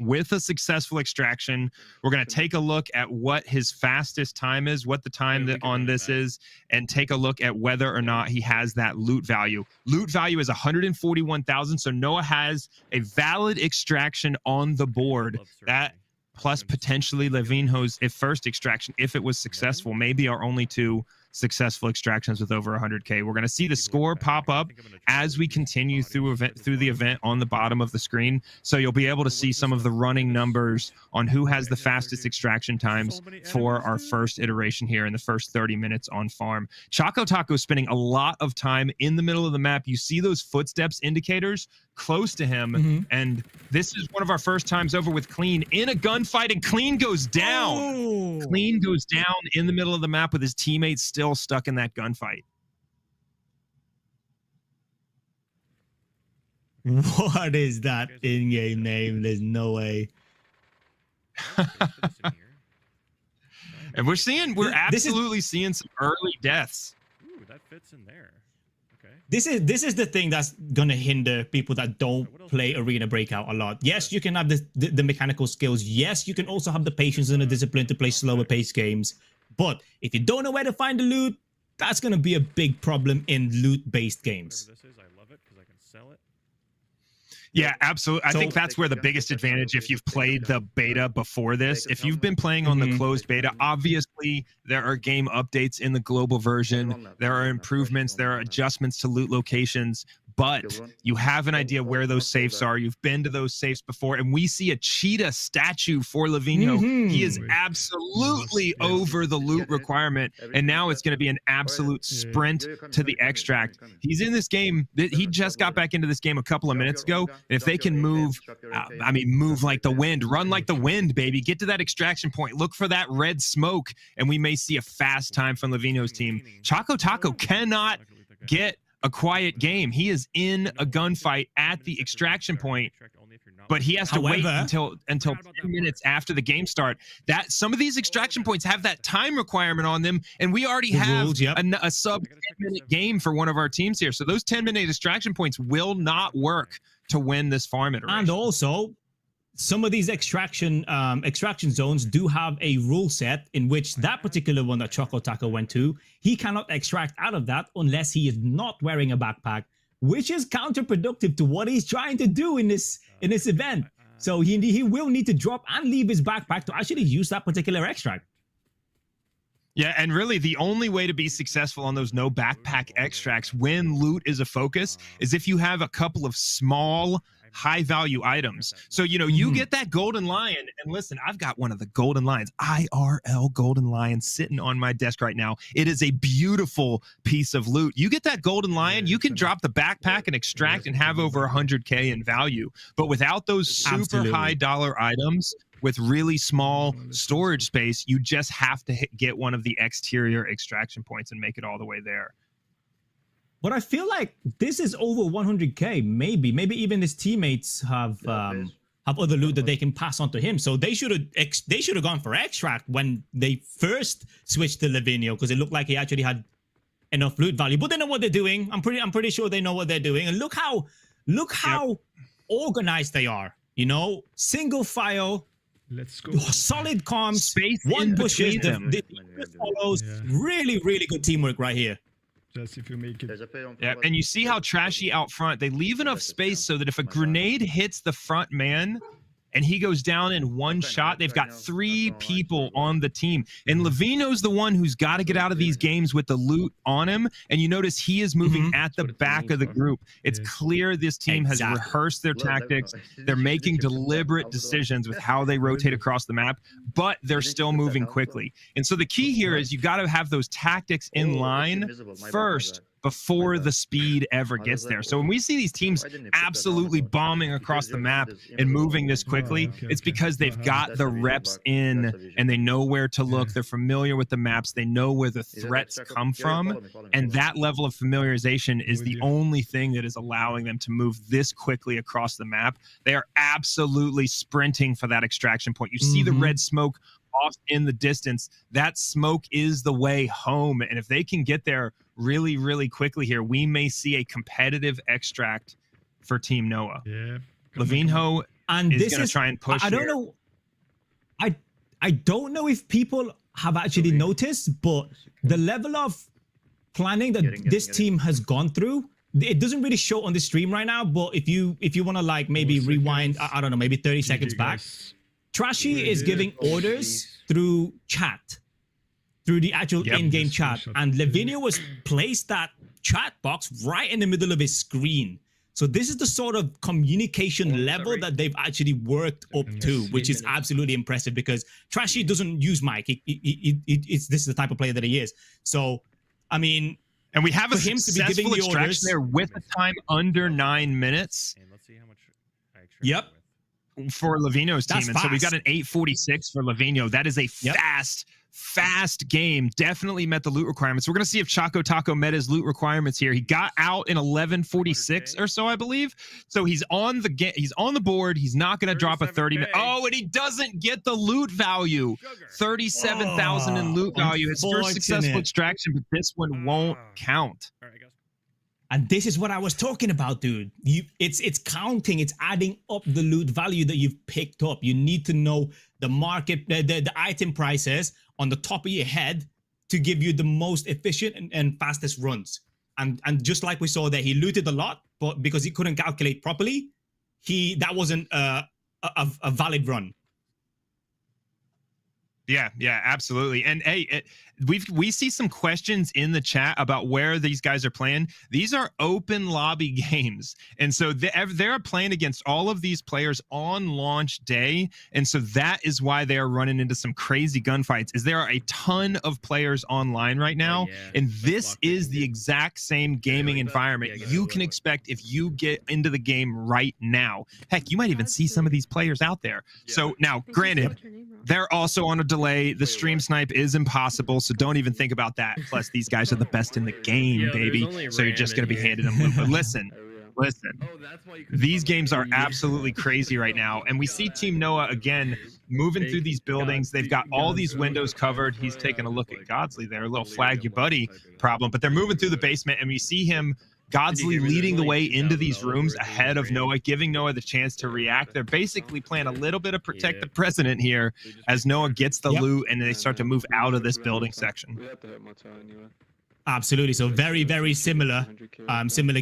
Speaker 2: with a successful extraction. We're going to take a look at what his fastest time is, what the time that on this is, and take a look at whether or not he has that loot value. Loot value is 141,000, so Noah has a valid extraction on the board. That plus potentially Levinho's first extraction, if it was successful, maybe our only two successful extractions with over 100K. We're going to see the score pop up as we continue through the event on the bottom of the screen. So you'll be able to see some of the running numbers on who has the fastest extraction times for our first iteration here in the first 30 minutes on farm. Choco Taco is spending a lot of time in the middle of the map. You see those footsteps indicators close to him, and this is one of our first times over with Clean in a gunfight, and Clean goes down.
Speaker 1: Oh.
Speaker 2: Clean goes down in the middle of the map with his teammates still stuck in that gunfight.
Speaker 1: What is that in-game name? There's no way.
Speaker 2: And we're absolutely seeing some early deaths.
Speaker 3: Ooh, that fits in there. Okay.
Speaker 1: This is the thing that's gonna hinder people that don't play Arena Breakout a lot. Yes, you can have the mechanical skills. Yes, you can also have the patience and the discipline to play slower paced games. But if you don't know where to find the loot, that's gonna be a big problem in loot-based games.
Speaker 3: Whatever this is, I love it because I can sell it.
Speaker 2: Yeah, absolutely. I think that's where the biggest advantage, if you've played the beta before this, if you've been playing on the closed beta, obviously there are game updates in the global version. There are improvements. There are adjustments to loot locations. But you have an idea where those safes are. You've been to those safes before. And we see a cheetah statue for Levinho. He is absolutely over the loot requirement. And now it's going to be an absolute sprint to the extract. He's in this game. He just got back into this game a couple of minutes ago. And if they can move, move like the wind, run like the wind, baby, get to that extraction point, look for that red smoke, and we may see a fast time from Levinho's team. Choco Taco cannot get a quiet game. He is in a gunfight at the extraction point, but he has to wait until 10 minutes after the game start. That some of these extraction points have that time requirement on them, and we already have a sub 10-minute game for one of our teams here. So those 10-minute extraction points will not work to win this farm iteration.
Speaker 1: And also, some of these extraction zones do have a rule set in which that particular one that Choco Taco went to, he cannot extract out of that unless he is not wearing a backpack, which is counterproductive to what he's trying to do in this event. So he will need to drop and leave his backpack to actually use that particular extract.
Speaker 2: Yeah, and really the only way to be successful on those no backpack extracts when loot is a focus is if you have a couple of small high value items. So, you get that golden lion, and listen, I've got one of the golden lions, IRL golden lion, sitting on my desk right now. It is a beautiful piece of loot. You get that golden lion, you can drop the backpack and extract and have over 100K in value. But without those super high dollar items with really small storage space, you just have to get one of the exterior extraction points and make it all the way there.
Speaker 1: But I feel like this is over 100K. Maybe even his teammates have other loot that they can pass on to him. So they should have gone for extract when they first switched to Levinho, because it looked like he actually had enough loot value. But they know what they're doing. I'm pretty sure they know what they're doing. And look how organized they are. Single file.
Speaker 6: Let's go.
Speaker 1: Solid comms.
Speaker 2: Space
Speaker 1: one pushes. The follows.
Speaker 6: Yeah.
Speaker 1: Really good teamwork right here.
Speaker 6: Just if you make it.
Speaker 2: Yeah, and you see how trashy out front. They leave enough space so that if a grenade hits the front man and he goes down in one shot, they've got 3 people on the team. And Levinho's the one who's got to get out of these games with the loot on him. And you notice he is moving at the back of the group. It's clear this team has rehearsed their tactics. They're making deliberate decisions with how they rotate across the map, but they're still moving quickly. And so the key here is you got to have those tactics in line first before the speed ever gets there. So when we see these teams absolutely bombing across the map and moving this quickly, it's because they've got the reps in and they know where to look. They're familiar with the maps. They know where the threats come from. And that level of familiarization is the only thing that is allowing them to move this quickly across the map. They are absolutely sprinting for that extraction point. You see the red smoke off in the distance. That smoke is the way home. And if they can get there really, really quickly here, we may see a competitive extract for Team Noah.
Speaker 6: Yeah.
Speaker 2: Levinho is going to try and push.
Speaker 1: I don't know. I don't know if people have actually noticed, but the level of planning that this team has gone through, it doesn't really show on the stream right now. But if you want to like maybe rewind, I don't know, maybe 30 seconds back, Trashy is giving orders through chat, through the actual in-game chat, and Levinho was placed that chat box right in the middle of his screen. So this is the sort of communication level that they've actually worked up to, which is absolutely impressive because Trashy doesn't use mic. This is the type of player that he is. So, I mean,
Speaker 2: and we have a
Speaker 1: him
Speaker 2: successful
Speaker 1: to be giving the
Speaker 2: extraction
Speaker 1: orders
Speaker 2: there with a time under 9 minutes.
Speaker 3: And let's see how much I extracted
Speaker 2: For Levinho's team.
Speaker 1: That's
Speaker 2: and so we
Speaker 1: fast.
Speaker 2: got an 846 for Levinho. That is a fast game. Definitely met the loot requirements. We're going to see if Choco Taco met his loot requirements here. He got out in 1146 or so, I believe. So he's on the he's on the board. He's not going to drop a 30 Oh, and he doesn't get the loot value. 37,000 in loot value. His first successful extraction, but this one won't count.
Speaker 3: All right, guys.
Speaker 1: And this is what I was talking about, dude. It's counting, it's adding up the loot value that you've picked up. You need to know the market, the item prices on the top of your head to give you the most efficient and fastest runs. And just like we saw there, he looted a lot, but because he couldn't calculate properly, that wasn't a valid run.
Speaker 2: Yeah, absolutely. And hey, we see some questions in the chat about where these guys are playing. These are open lobby games, and so they're playing against all of these players on launch day, and so that is why they are running into some crazy gunfights. Is there are a ton of players online right now, and this is the exact same gaming environment you can expect if you get into the game right now. Heck, you might even see some of these players out there. So now, granted, they're also on a delay. The stream snipe is impossible, so don't even think about that. Plus, these guys are the best in the game, baby. So you're just going to be handing them loot. But listen, these games are absolutely crazy right now. And we see Team Noah, again, moving through these buildings. They've got all these windows covered. He's taking a look at Godsley there. A little flag your buddy problem. But they're moving through the basement, and we see him, Godsley, leading the way into these rooms ahead of Noah, giving Noah the chance to react. They're basically playing a little bit of protect the president here as Noah gets the loot and they start to move out of this building section.
Speaker 1: Absolutely. So very, very similar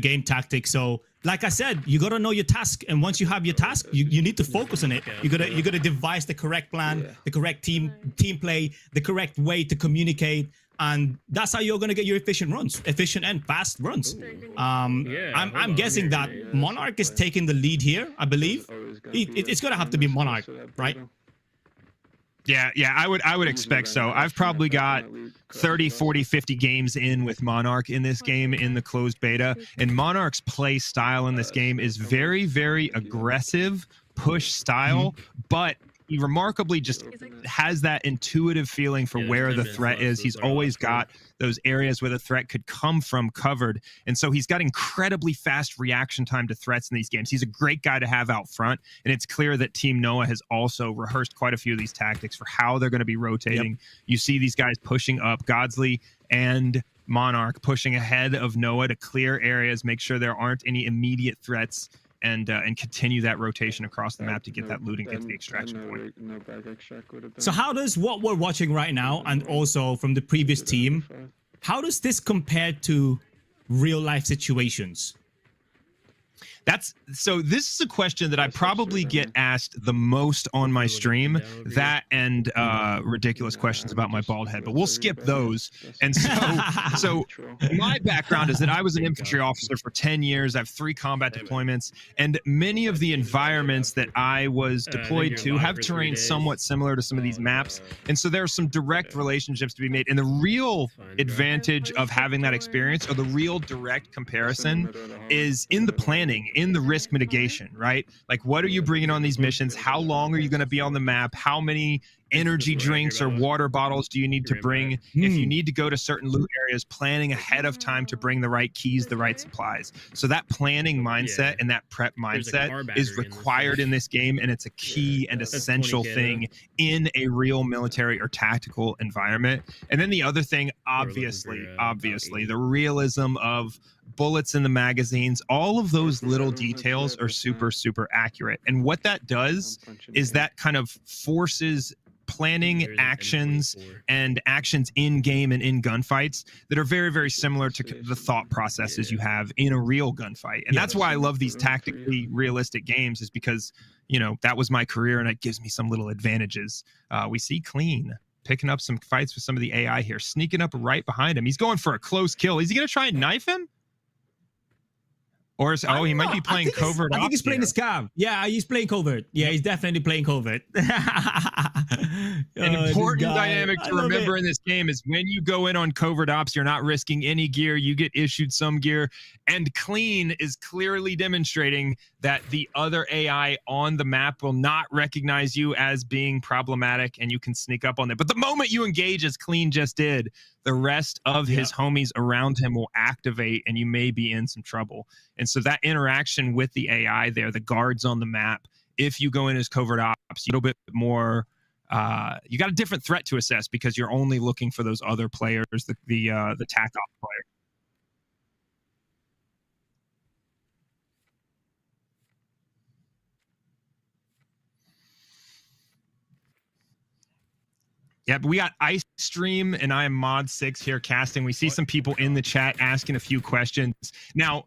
Speaker 1: game tactics. So like I said, you got to know your task. And once you have your task, you need to focus on it. You gotta devise the correct plan, the correct team play, the correct way to communicate. And that's how you're going to get your efficient and fast runs. I'm guessing that Monarch is taking the lead here, I believe. It's going to have to be Monarch, right?
Speaker 2: Yeah, I would expect so. I've probably got 30, 40, 50 games in with Monarch in this game in the closed beta. And Monarch's play style in this game is very, very aggressive, push style, but he remarkably just has that intuitive feeling for where the threat is. He's always got those areas where the threat could come from covered. And so he's got incredibly fast reaction time to threats in these games. He's a great guy to have out front. And it's clear that Team Noah has also rehearsed quite a few of these tactics for how they're going to be rotating. You see these guys pushing up, Godsley and Monarch pushing ahead of Noah to clear areas, make sure there aren't any immediate threats, and continue that rotation across the map to get that loot and get to the extraction point.
Speaker 1: So how does what we're watching right now, and also from the previous team, how does this compare to real life situations?
Speaker 2: So this is a question that I probably get asked the most on my stream, that and ridiculous questions about my bald head, but we'll skip those. And so my background is that I was an infantry officer for 10 years. I have 3 combat deployments, and many of the environments that I was deployed to have terrain somewhat similar to some of these maps. And so there are some direct relationships to be made. And the real advantage of having that experience, or the real direct comparison, is in the planning, in the risk mitigation, right? Like, what are you bringing on these missions? How long are you going to be on the map? How many energy drinks or water bottles do you need to bring? If you need to go to certain loot areas, planning ahead of time to bring the right keys, the right supplies. So that planning mindset and that prep mindset is required in this game, and it's a key and essential thing in a real military or tactical environment. And then the other thing, obviously, the realism of bullets in the magazines, all of those little details are super, super accurate. And what that does is that kind of forces planning actions and actions in game and in gunfights that are very, very similar to the thought processes you have in a real gunfight. And that's why I love these tactically realistic games, is because, you know, that was my career and it gives me some little advantages. We see Clean picking up some fights with some of the AI here, sneaking up right behind him. He's going for a close kill. Is he going to try and knife him? Or is, he might be playing covert.
Speaker 1: I think he's playing the scam. Yeah, he's playing covert. Yeah, he's definitely playing covert.
Speaker 2: An important dynamic to remember in this game is when you go in on covert ops, you're not risking any gear. You get issued some gear. And Clean is clearly demonstrating that the other AI on the map will not recognize you as being problematic, and you can sneak up on them. But the moment you engage, as Clean just did, the rest of his homies around him will activate, and you may be in some trouble. And so that interaction with the AI there, the guards on the map, if you go in as covert ops, a little bit more, you got a different threat to assess because you're only looking for those other players, the TAC op player. Yeah, but we got Ice Stream and I am Mod 6 here casting. We see some people in the chat asking a few questions. Now,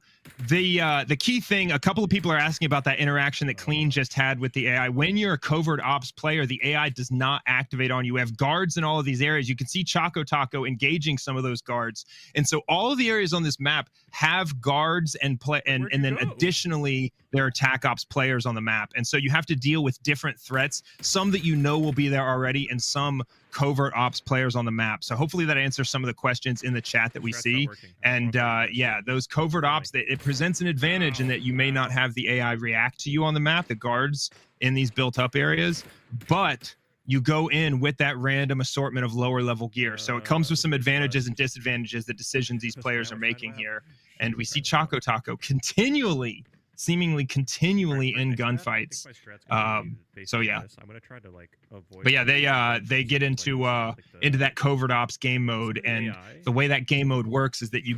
Speaker 2: the key thing, a couple of people are asking about that interaction that Clean just had with the AI. When you're a covert ops player, the AI does not activate on you. We have guards in all of these areas. You can see Choco Taco engaging some of those guards. And so all of the areas on this map have guards and then additionally there are TAC ops players on the map. And so you have to deal with different threats, some that you know will be there already and some covert ops players on the map. So hopefully that answers some of the questions in the chat that we see. And yeah, those covert ops, it presents an advantage in that you may not have the AI react to you on the map, the guards in these built up areas, but you go in with that random assortment of lower level gear. So it comes with some advantages and disadvantages, the decisions these players are making here. And we see Choco Taco seemingly continually in gunfights. So yeah,
Speaker 3: I'm gonna try to like avoid.
Speaker 2: But yeah, they get into that covert ops game mode, and the way that game mode works is that you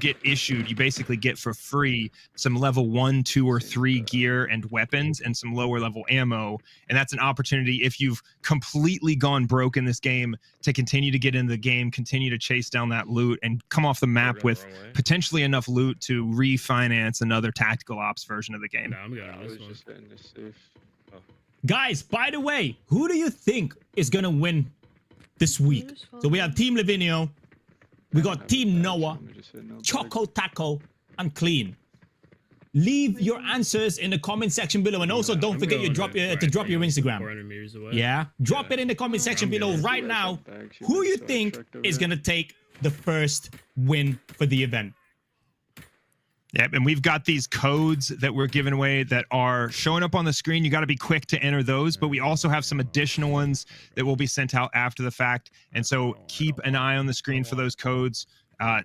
Speaker 2: basically get for free some level 1, 2, or 3 gear and weapons, and some lower level ammo, and that's an opportunity if you've completely gone broke in this game to continue to get into the game, continue to chase down that loot, and come off the map with potentially enough loot to refinance another tactical ops version of the game.
Speaker 9: No, I'm going on this one.
Speaker 1: Guys, by the way, who do you think is gonna win this week? So we have Team Lavinio, we got Team Noah, Choco Taco, and Clean. Leave your answers in the comment section below, and also don't forget to drop your Instagram. Yeah, drop it in the comment section below right now. Who you think is gonna take the first win for the event?
Speaker 2: Yep, and we've got these codes that we're giving away that are showing up on the screen. You got to be quick to enter those, but we also have some additional ones that will be sent out after the fact. And so keep an eye on the screen for those codes.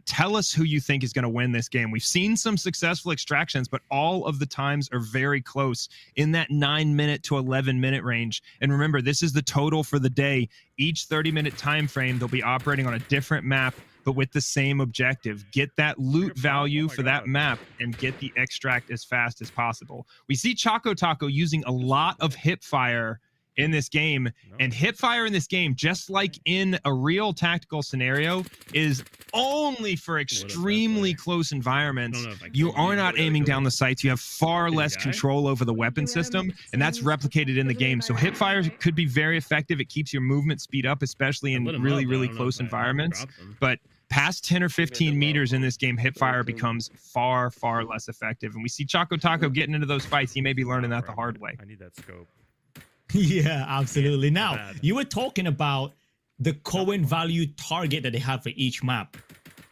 Speaker 2: Tell us who you think is going to win this game. We've seen some successful extractions, but all of the times are very close in that 9-minute to 11-minute range. And remember, this is the total for the day. Each 30-minute time frame, they'll be operating on a different map, but with the same objective. Get that loot value for that map and get the extract as fast as possible. We see Choco Taco using a lot of hip fire in this game. And hipfire in this game, just like in a real tactical scenario, is only for extremely close environments. You are not aiming down the sights. You have far less control over the weapon system, and that's replicated in the game. So hipfire could be very effective. It keeps your movement speed up, especially in really, really close environments. But past 10 or 15 meters in this game, hipfire becomes far, far less effective. And we see Choco Taco getting into those fights. He may be learning that the hard way.
Speaker 3: I need that scope.
Speaker 1: Yeah, absolutely. Now, you were talking about the Cohen value target that they have for each map.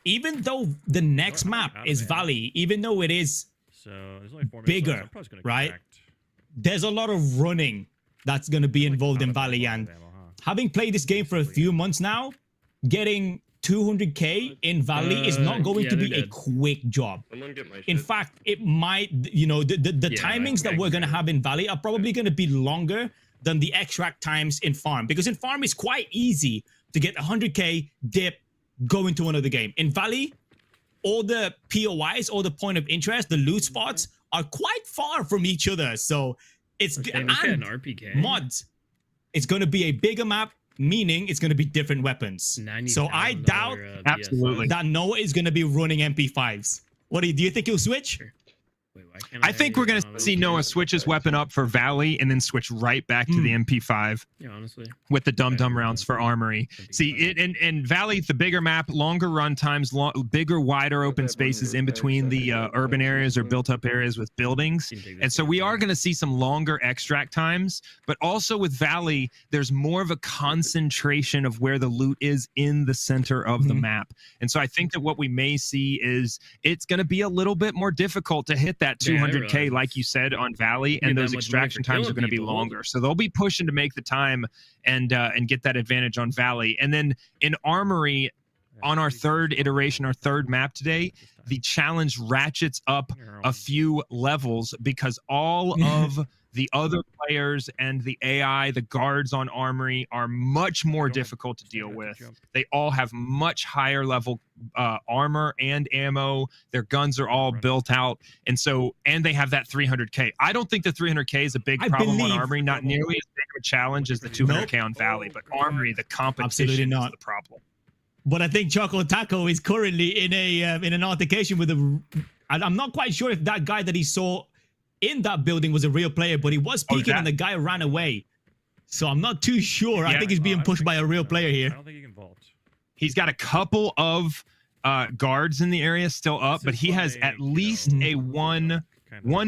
Speaker 1: Even though the next map is Valley, even though it is bigger, right? There's a lot of running that's going to be involved in Valley. And having played this game for a few months now, getting 200k in Valley is not going to be a quick job. In fact, it might, you know, the timings that we're going to have in Valley are probably going to be longer than the extract times in Farm, because in Farm it's quite easy to get 100k, dip, go into another game. In Valley, all the POIs, all the point of interest, the loot spots are quite far from each other. So it's and
Speaker 10: RPK
Speaker 1: mods. It's going to be a bigger map, meaning it's going to be different weapons. So I doubt
Speaker 2: absolutely
Speaker 1: that Noah is going to be running MP5s. What do you think he'll switch?
Speaker 10: Wait, why can't
Speaker 2: I think we're going to see Noah switch his weapon up for Valley and then switch right back to the MP5.
Speaker 10: Yeah, honestly.
Speaker 2: With the dum-dum rounds for Armory. See, and Valley, the bigger map, longer run times, bigger, wider open spaces in between the urban areas or built-up areas with buildings. And so we are going to see some longer extract times. But also with Valley, there's more of a concentration of where the loot is in the center of the map. And so I think that what we may see is it's going to be a little bit more difficult to hit that 200k, like you said, on Valley, and those extraction times are going to be longer. So they'll be pushing to make the time and get that advantage on Valley. And then in Armory, on our third iteration, our third map today, the challenge ratchets up a few levels because all of the other players and the AI, the guards on Armory, are much more difficult to deal with. They all have much higher level armor and ammo. Their guns are all built out. And they have that 300k. I don't think the 300k is a big problem on Armory, not nearly as big of a challenge as the 200k on Valley, but Armory, the competition is the problem.
Speaker 1: But I think Choco Taco is currently in an altercation with I'm not quite sure if that guy that he saw in that building was a real player, but he was peeking and the guy ran away. So I'm not too sure. I think he's being pushed by a real player here.
Speaker 3: I don't think he can vault.
Speaker 2: He's got a couple of guards in the area still up, but he has at least a one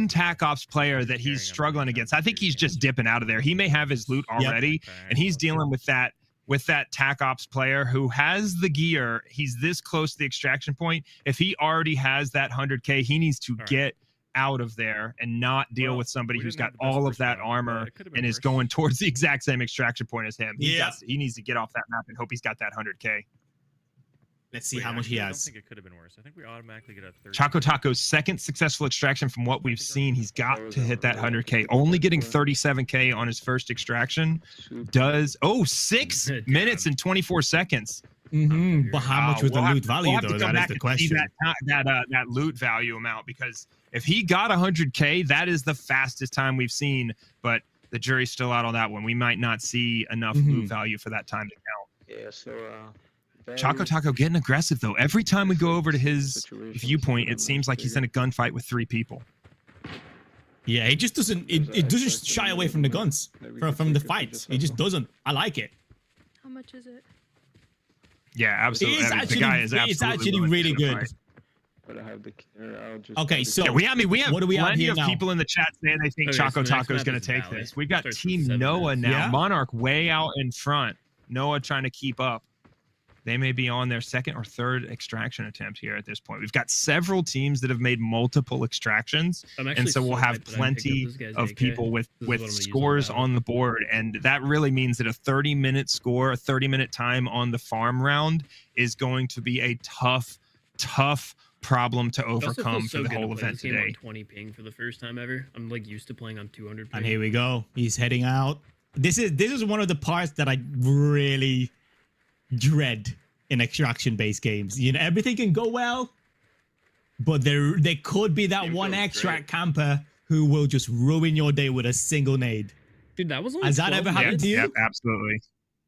Speaker 2: TAC Ops player that he's struggling against. I think he's just dipping out of there. He may have his loot already, and he's dealing with that TAC Ops player who has the gear. He's this close to the extraction point. If he already has that 100k, he needs to get out of there and not deal with somebody who's got all of that armor and is going towards the exact same extraction point as him. He needs to get off that map and hope he's got that 100k.
Speaker 1: Let's see how much he has.
Speaker 3: I don't think it could have been worse. I think we automatically get a 30.
Speaker 2: Choco Taco's second successful extraction from what we've seen. He's got to hit that 100k. Only getting 37k on his first extraction does 6 minutes and 24 seconds.
Speaker 1: But how much was the loot value, though? That is the question.
Speaker 2: That loot value amount, because if he got 100k, that is the fastest time we've seen. But the jury's still out on that one. We might not see enough loot value for that time to count.
Speaker 8: Yeah, so
Speaker 2: Choco Taco getting aggressive though. Every time we go over to his viewpoint, it seems like he's in a gunfight with 3 people.
Speaker 1: Yeah, he just doesn't. It doesn't shy away from the guns, from the fights. He just doesn't. I like it.
Speaker 11: How much is it?
Speaker 2: Yeah, absolutely.
Speaker 1: The guy is absolutely. It's actually really good.
Speaker 8: But I have the I'll just
Speaker 1: okay, so
Speaker 2: we have
Speaker 1: what do we have
Speaker 2: plenty
Speaker 1: here
Speaker 2: of
Speaker 1: now?
Speaker 2: people in the chat saying they think Choco Taco is going to take this. We've got Team Noah now. Monarch way out in front. Noah trying to keep up. They may be on their second or third extraction attempt here at this point. We've got several teams that have made multiple extractions, and so we'll have plenty of people with scores on the board. And that really means that a 30-minute score, a 30-minute time on the farm round is going to be a tough problem to overcome for the whole event today.
Speaker 10: On 20 ping for the first time ever. I'm like used to playing on 200 ping.
Speaker 1: And here we go. He's heading out. This is one of the parts that I really dread in extraction-based games. You know, everything can go well, but there could be that one extract camper who will just ruin your day with a single nade.
Speaker 10: Dude, that was only
Speaker 1: Has that
Speaker 10: 12
Speaker 1: ever happened
Speaker 10: minutes?
Speaker 1: to you?
Speaker 2: Yeah, absolutely.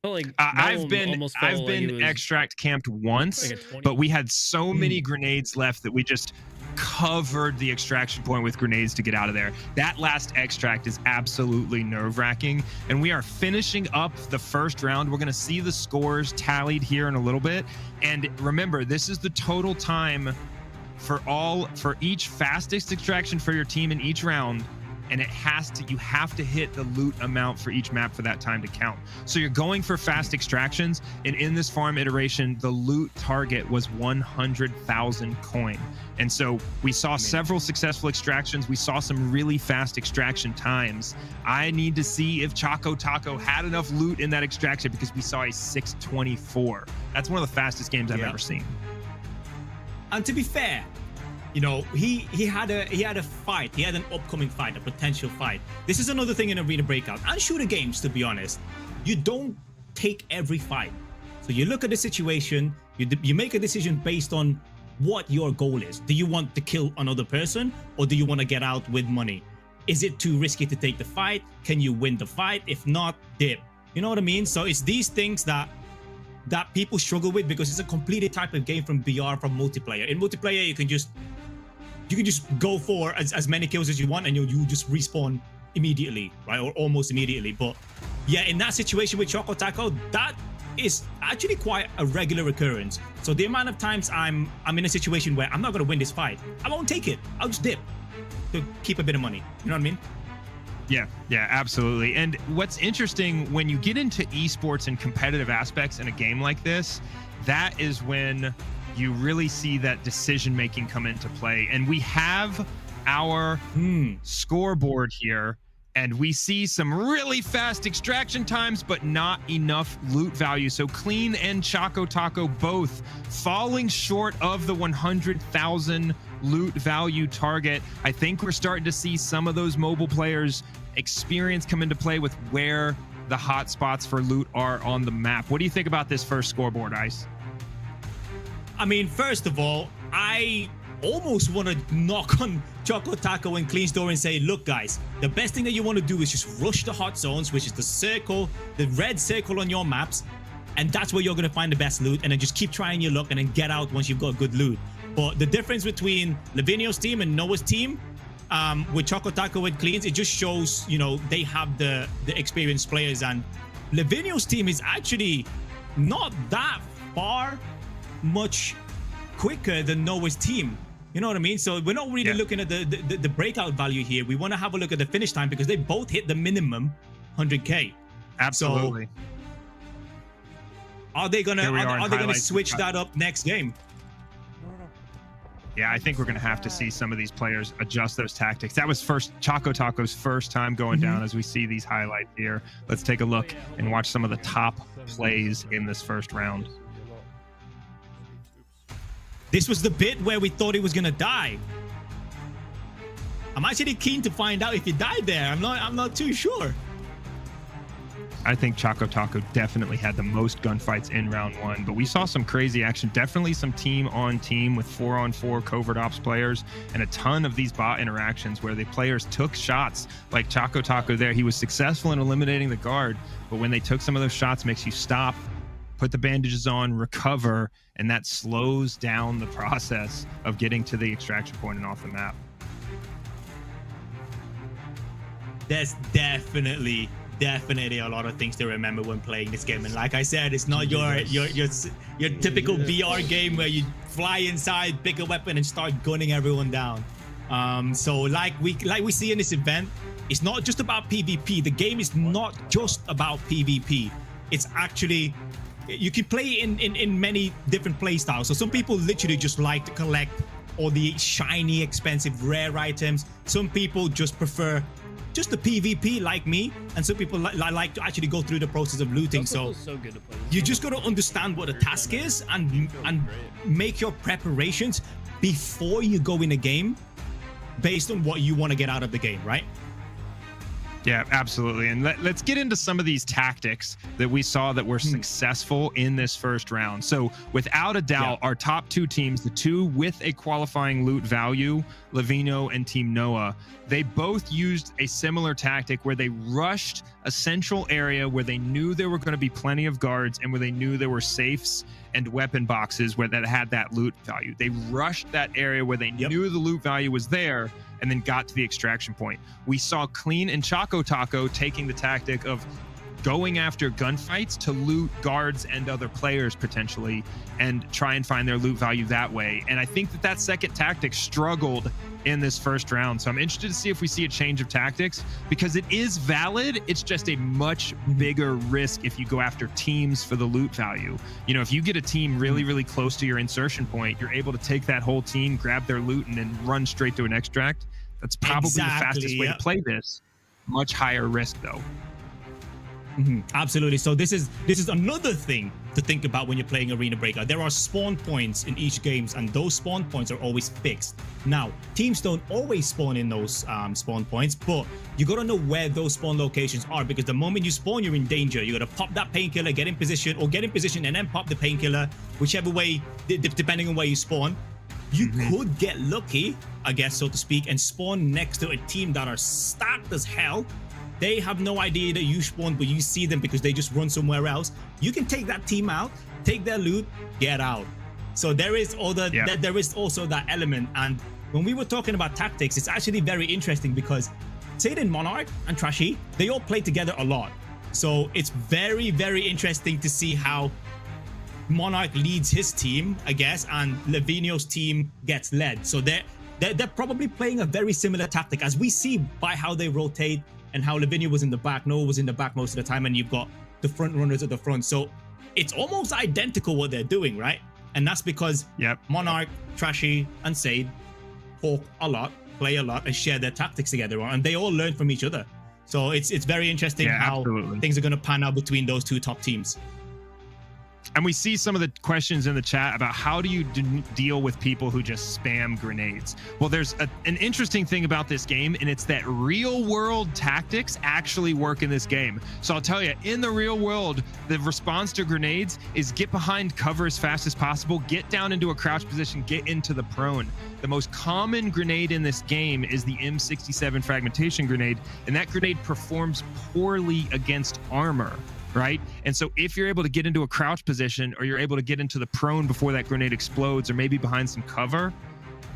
Speaker 10: Felt like
Speaker 2: I've
Speaker 10: Nolan
Speaker 2: been
Speaker 10: almost felt like he was
Speaker 2: extract camped once,
Speaker 10: like a 20.
Speaker 2: but we had so many grenades left that we just covered the extraction point with grenades to get out of there. That last extract is absolutely nerve-wracking, and we are finishing up the first round. We're going to see the scores tallied here in a little bit, and remember, this is the total time for each fastest extraction for your team in each round, and you have to hit the loot amount for each map for that time to count. So you're going for fast extractions, and in this farm iteration, the loot target was 100,000 coin. And so we saw several successful extractions. We saw some really fast extraction times. I need to see if Choco Taco had enough loot in that extraction, because we saw a 624. That's one of the fastest games I've ever seen.
Speaker 1: And to be fair, you know, he had a fight. He had an upcoming fight, a potential fight. This is another thing in Arena Breakout and shooter games, to be honest. You don't take every fight. So you look at the situation, you make a decision based on what your goal is. Do you want to kill another person, or do you want to get out with money? Is it too risky to take the fight? Can you win the fight? If not, dip. You know what I mean? So it's these things that people struggle with, because it's a completely type of game from BR, from multiplayer. In multiplayer, you can just go for as many kills as you want, and you just respawn immediately, right? Or almost immediately. But yeah, in that situation with Choco Taco, that is actually quite a regular occurrence. So the amount of times I'm in a situation where I'm not going to win this fight, I won't take it. I'll just dip to keep a bit of money. You know what I mean?
Speaker 2: Yeah, absolutely. And what's interesting, when you get into esports and competitive aspects in a game like this, that is when you really see that decision making come into play. And we have our scoreboard here, and we see some really fast extraction times, but not enough loot value. So Clean and Choco Taco both falling short of the 100,000 loot value target. I think we're starting to see some of those mobile players' experience come into play with where the hot spots for loot are on the map. What do you think about this first scoreboard, Ice?
Speaker 1: I mean, first of all, I almost want to knock on Choco Taco and Clean's door and say, look, guys, the best thing that you want to do is just rush the hot zones, which is the circle, the red circle on your maps, and that's where you're going to find the best loot, and then just keep trying your luck and then get out once you've got good loot. But the difference between Lavinio's team and Noah's team, with Choco Taco and Cleans, it just shows, you know, they have the experienced players, and Lavinio's team is actually not that far much quicker than Noah's team. You know what I mean? So we're not really looking at the breakout value here. We want to have a look at the finish time, because they both hit the minimum 100K.
Speaker 2: Absolutely.
Speaker 1: So are they gonna switch that up next game?
Speaker 2: Yeah, I think we're going to have to see some of these players adjust those tactics. That was Choco Taco's first time going down, as we see these highlights here. Let's take a look and watch some of the top plays in this first round.
Speaker 1: This was the bit where we thought he was gonna die. I'm actually keen to find out if he died there. I'm not too sure.
Speaker 2: I think Choco Taco definitely had the most gunfights in round one, but we saw some crazy action. Definitely some team on team with 4-on-4 covert ops players, and a ton of these bot interactions where the players took shots. Like Choco Taco there, he was successful in eliminating the guard, but when they took some of those shots, makes you stop, put the bandages on, recover, and that slows down the process of getting to the extraction point and off the map.
Speaker 1: There's definitely a lot of things to remember when playing this game, and like I said, it's not your typical BR game where you fly inside, pick a weapon, and start gunning everyone down. So like we see in this event, it's not just about PvP. The game is not just about PvP. It's actually, you can play in many different play styles. So some people literally just like to collect all the shiny, expensive, rare items. Some people just prefer just the PvP, like me, and some people like to actually go through the process of looting. So
Speaker 10: good to play.
Speaker 1: You just got to understand what the task is and make your preparations before you go in a game based on what you want to get out of the game, right?
Speaker 2: Yeah, absolutely. And let's get into some of these tactics that we saw that were successful in this first round. So without a doubt, our top two teams, the two with a qualifying loot value, Livino and Team Noah, they both used a similar tactic where they rushed a central area where they knew there were going to be plenty of guards and where they knew there were safes and weapon boxes where that had that loot value. They rushed that area where they knew the loot value was there and then got to the extraction point. We saw Clean and Choco Taco taking the tactic of going after gunfights to loot guards and other players potentially and try and find their loot value that way. And I think that that second tactic struggled in this first round. So I'm interested to see if we see a change of tactics, because it is valid. It's just a much bigger risk if you go after teams for the loot value. You know, if you get a team really, really close to your insertion point, you're able to take that whole team, grab their loot, and then run straight to an extract. That's probably the fastest way to play this. Much higher risk though.
Speaker 1: Absolutely. So this is another thing to think about when you're playing Arena Breakout. There are spawn points in each games, and those spawn points are always fixed. Now, teams don't always spawn in those spawn points, but you gotta know where those spawn locations are, because the moment you spawn, you're in danger. You gotta pop that painkiller, get in position, and then pop the painkiller, whichever way, depending on where you spawn. You could get lucky, I guess, so to speak, and spawn next to a team that are stacked as hell. They have no idea that you spawned, but you see them because they just run somewhere else. You can take that team out, take their loot, get out. So there is there is also that element. And when we were talking about tactics, it's actually very interesting because Satan, Monarch, and Trashy, they all play together a lot. So it's very, very interesting to see how Monarch leads his team, I guess, and Livino's team gets led. So they're probably playing a very similar tactic, as we see by how they rotate and how Livino was in the back, Noah was in the back most of the time, and you've got the front runners at the front. So it's almost identical what they're doing, right? And that's because Monarch, Trashy, and Sade talk a lot, play a lot, and share their tactics together, and they all learn from each other. So it's very interesting how things are going to pan out between those two top teams.
Speaker 2: And we see some of the questions in the chat about how do you deal with people who just spam grenades. Well, there's an interesting thing about this game, and it's that real world tactics actually work in this game. So I'll tell you, in the real world, the response to grenades is get behind cover as fast as possible, get down into a crouch position, get into the prone. The most common grenade in this game is the M67 fragmentation grenade, and that grenade performs poorly against armor. Right? And so if you're able to get into a crouch position, or you're able to get into the prone before that grenade explodes, or maybe behind some cover,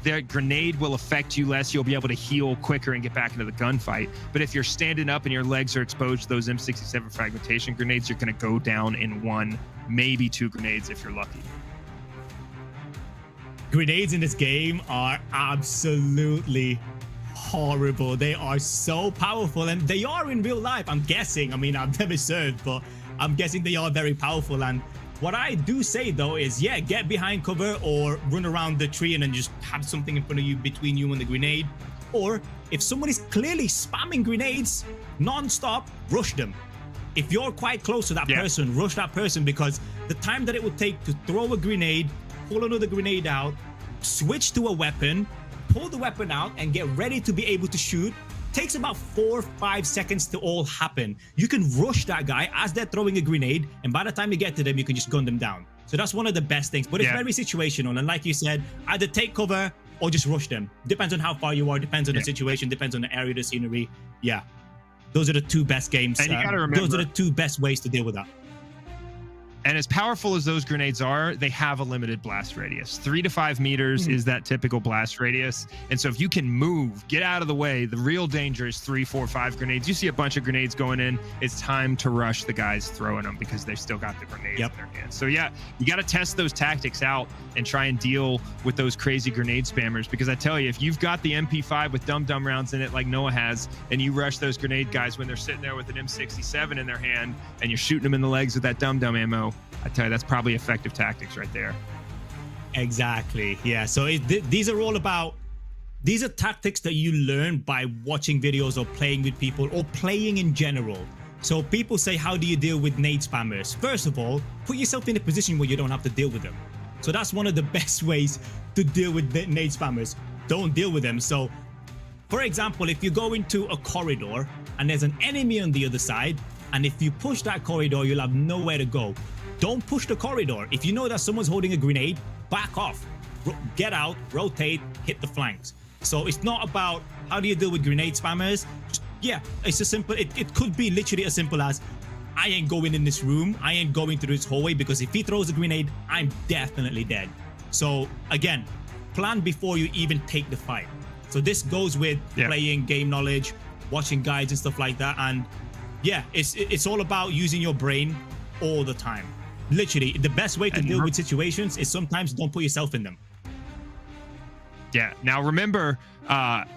Speaker 2: that grenade will affect you less. You'll be able to heal quicker and get back into the gunfight. But if you're standing up and your legs are exposed to those M67 fragmentation grenades, you're going to go down in one, maybe two grenades if you're lucky.
Speaker 1: Grenades in this game are absolutely horrible. They are so powerful, and they are in real life, I'm guessing. I mean, I've never served, but I'm guessing they are very powerful. And what I do say though is, get behind cover or run around the tree and then just have something in front of you, between you and the grenade. Or if someone is clearly spamming grenades non-stop, rush them. If you're quite close to that person, rush that person, because the time that it would take to throw a grenade, pull another grenade out, switch to a weapon, pull the weapon out, and get ready to be able to shoot takes about 4 or 5 seconds to all happen. You can rush that guy as they're throwing a grenade, and by the time you get to them, you can just gun them down. So that's one of the best things, but it's very situational. And like you said, either take cover or just rush them. Depends on how far you are, depends on the situation, depends on the area, the scenery. Those are the two best games.
Speaker 2: And you gotta remember,
Speaker 1: those are the two best ways to deal with that.
Speaker 2: And as powerful as those grenades are, they have a limited blast radius. 3 to 5 meters is that typical blast radius. And so if you can move, get out of the way, the real danger is 3, 4, 5 grenades. You see a bunch of grenades going in, it's time to rush the guys throwing them, because they've still got the grenades in their hands. So you got to test those tactics out and try and deal with those crazy grenade spammers. Because I tell you, if you've got the MP5 with dum-dum rounds in it like Noah has, and you rush those grenade guys when they're sitting there with an M67 in their hand, and you're shooting them in the legs with that dum-dum ammo, I tell you, that's probably effective tactics right there.
Speaker 1: Exactly. Yeah. So these are all about, these are tactics that you learn by watching videos or playing with people or playing in general. So people say, how do you deal with nade spammers? First of all, put yourself in a position where you don't have to deal with them. So that's one of the best ways to deal with nade spammers. Don't deal with them. So For example, if you go into a corridor and there's an enemy on the other side, and if you push that corridor, you'll have nowhere to go. Don't push the corridor. If you know that someone's holding a grenade, back off. Get out, rotate, hit the flanks. So it's not about how do you deal with grenade spammers. Just, yeah, it's a simple, it could be literally as simple as, I ain't going in this room, I ain't going through this hallway, because if he throws a grenade, I'm definitely dead. So again, plan before you even take the fight. So this goes with playing game knowledge, watching guides and stuff like that. And yeah, it's all about using your brain all the time. Literally, the best way to deal with situations is sometimes don't put yourself in them.
Speaker 2: Yeah. Now, remember,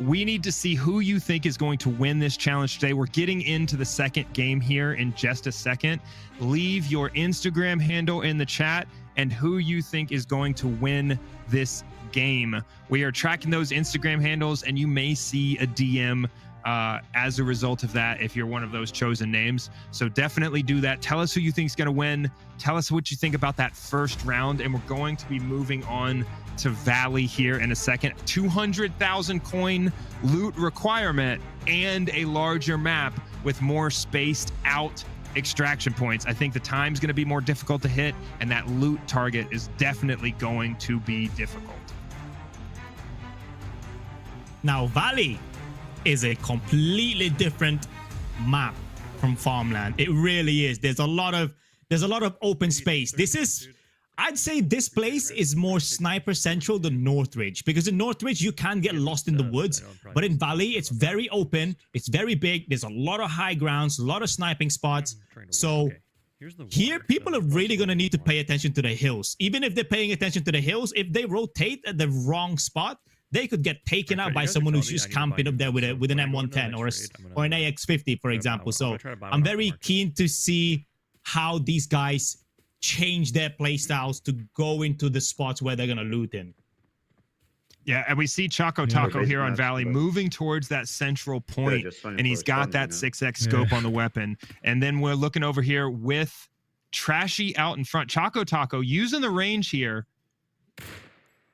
Speaker 2: we need to see who you think is going to win this challenge today. We're getting into the second game here in just a second. Leave your Instagram handle in the chat and who you think is going to win this game. We are tracking those Instagram handles, and you may see a DM as a result of that if you're one of those chosen names. So definitely do that. Tell us who you think is going to win. Tell us what you think about that first round, and we're going to be moving on to Valley here in a second. 200,000 coin loot requirement and a larger map with more spaced out extraction points. I think the time's going to be more difficult to hit, and that loot target is definitely going to be difficult.
Speaker 1: Now, Valley is a completely different map from Farmland. It really is. There's a lot of open space. This is, I'd say this place is more sniper central than Northridge, because in Northridge you can get lost in the woods, but in Valley it's very open, it's very big, there's a lot of high grounds, a lot of sniping spots. So here people are really going to need to pay attention to the hills. Even if they're paying attention to the hills, if they rotate at the wrong spot, they could get taken out by someone who's just camping up there with an M110 or an AX50, for example. So I'm very keen to see how these guys change their playstyles to go into the spots where they're going to loot in.
Speaker 2: Yeah, and we see Choco Taco here on Valley moving towards that central point, and he's got that 6x scope on the weapon. And then we're looking over here with Trashy out in front. Choco Taco using the range here.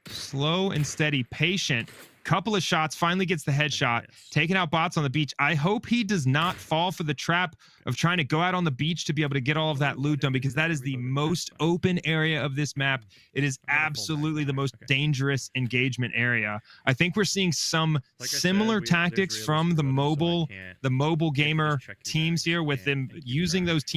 Speaker 2: Slow and steady, patient. Couple of shots, finally gets the headshot, taking out bots on the beach. I hope he does not fall for the trap of trying to go out on the beach to be able to get all of that loot done, because that is the most open area of this map. It is absolutely the most dangerous engagement area. I think we're seeing some similar tactics from the mobile gamer teams here, with them using those teams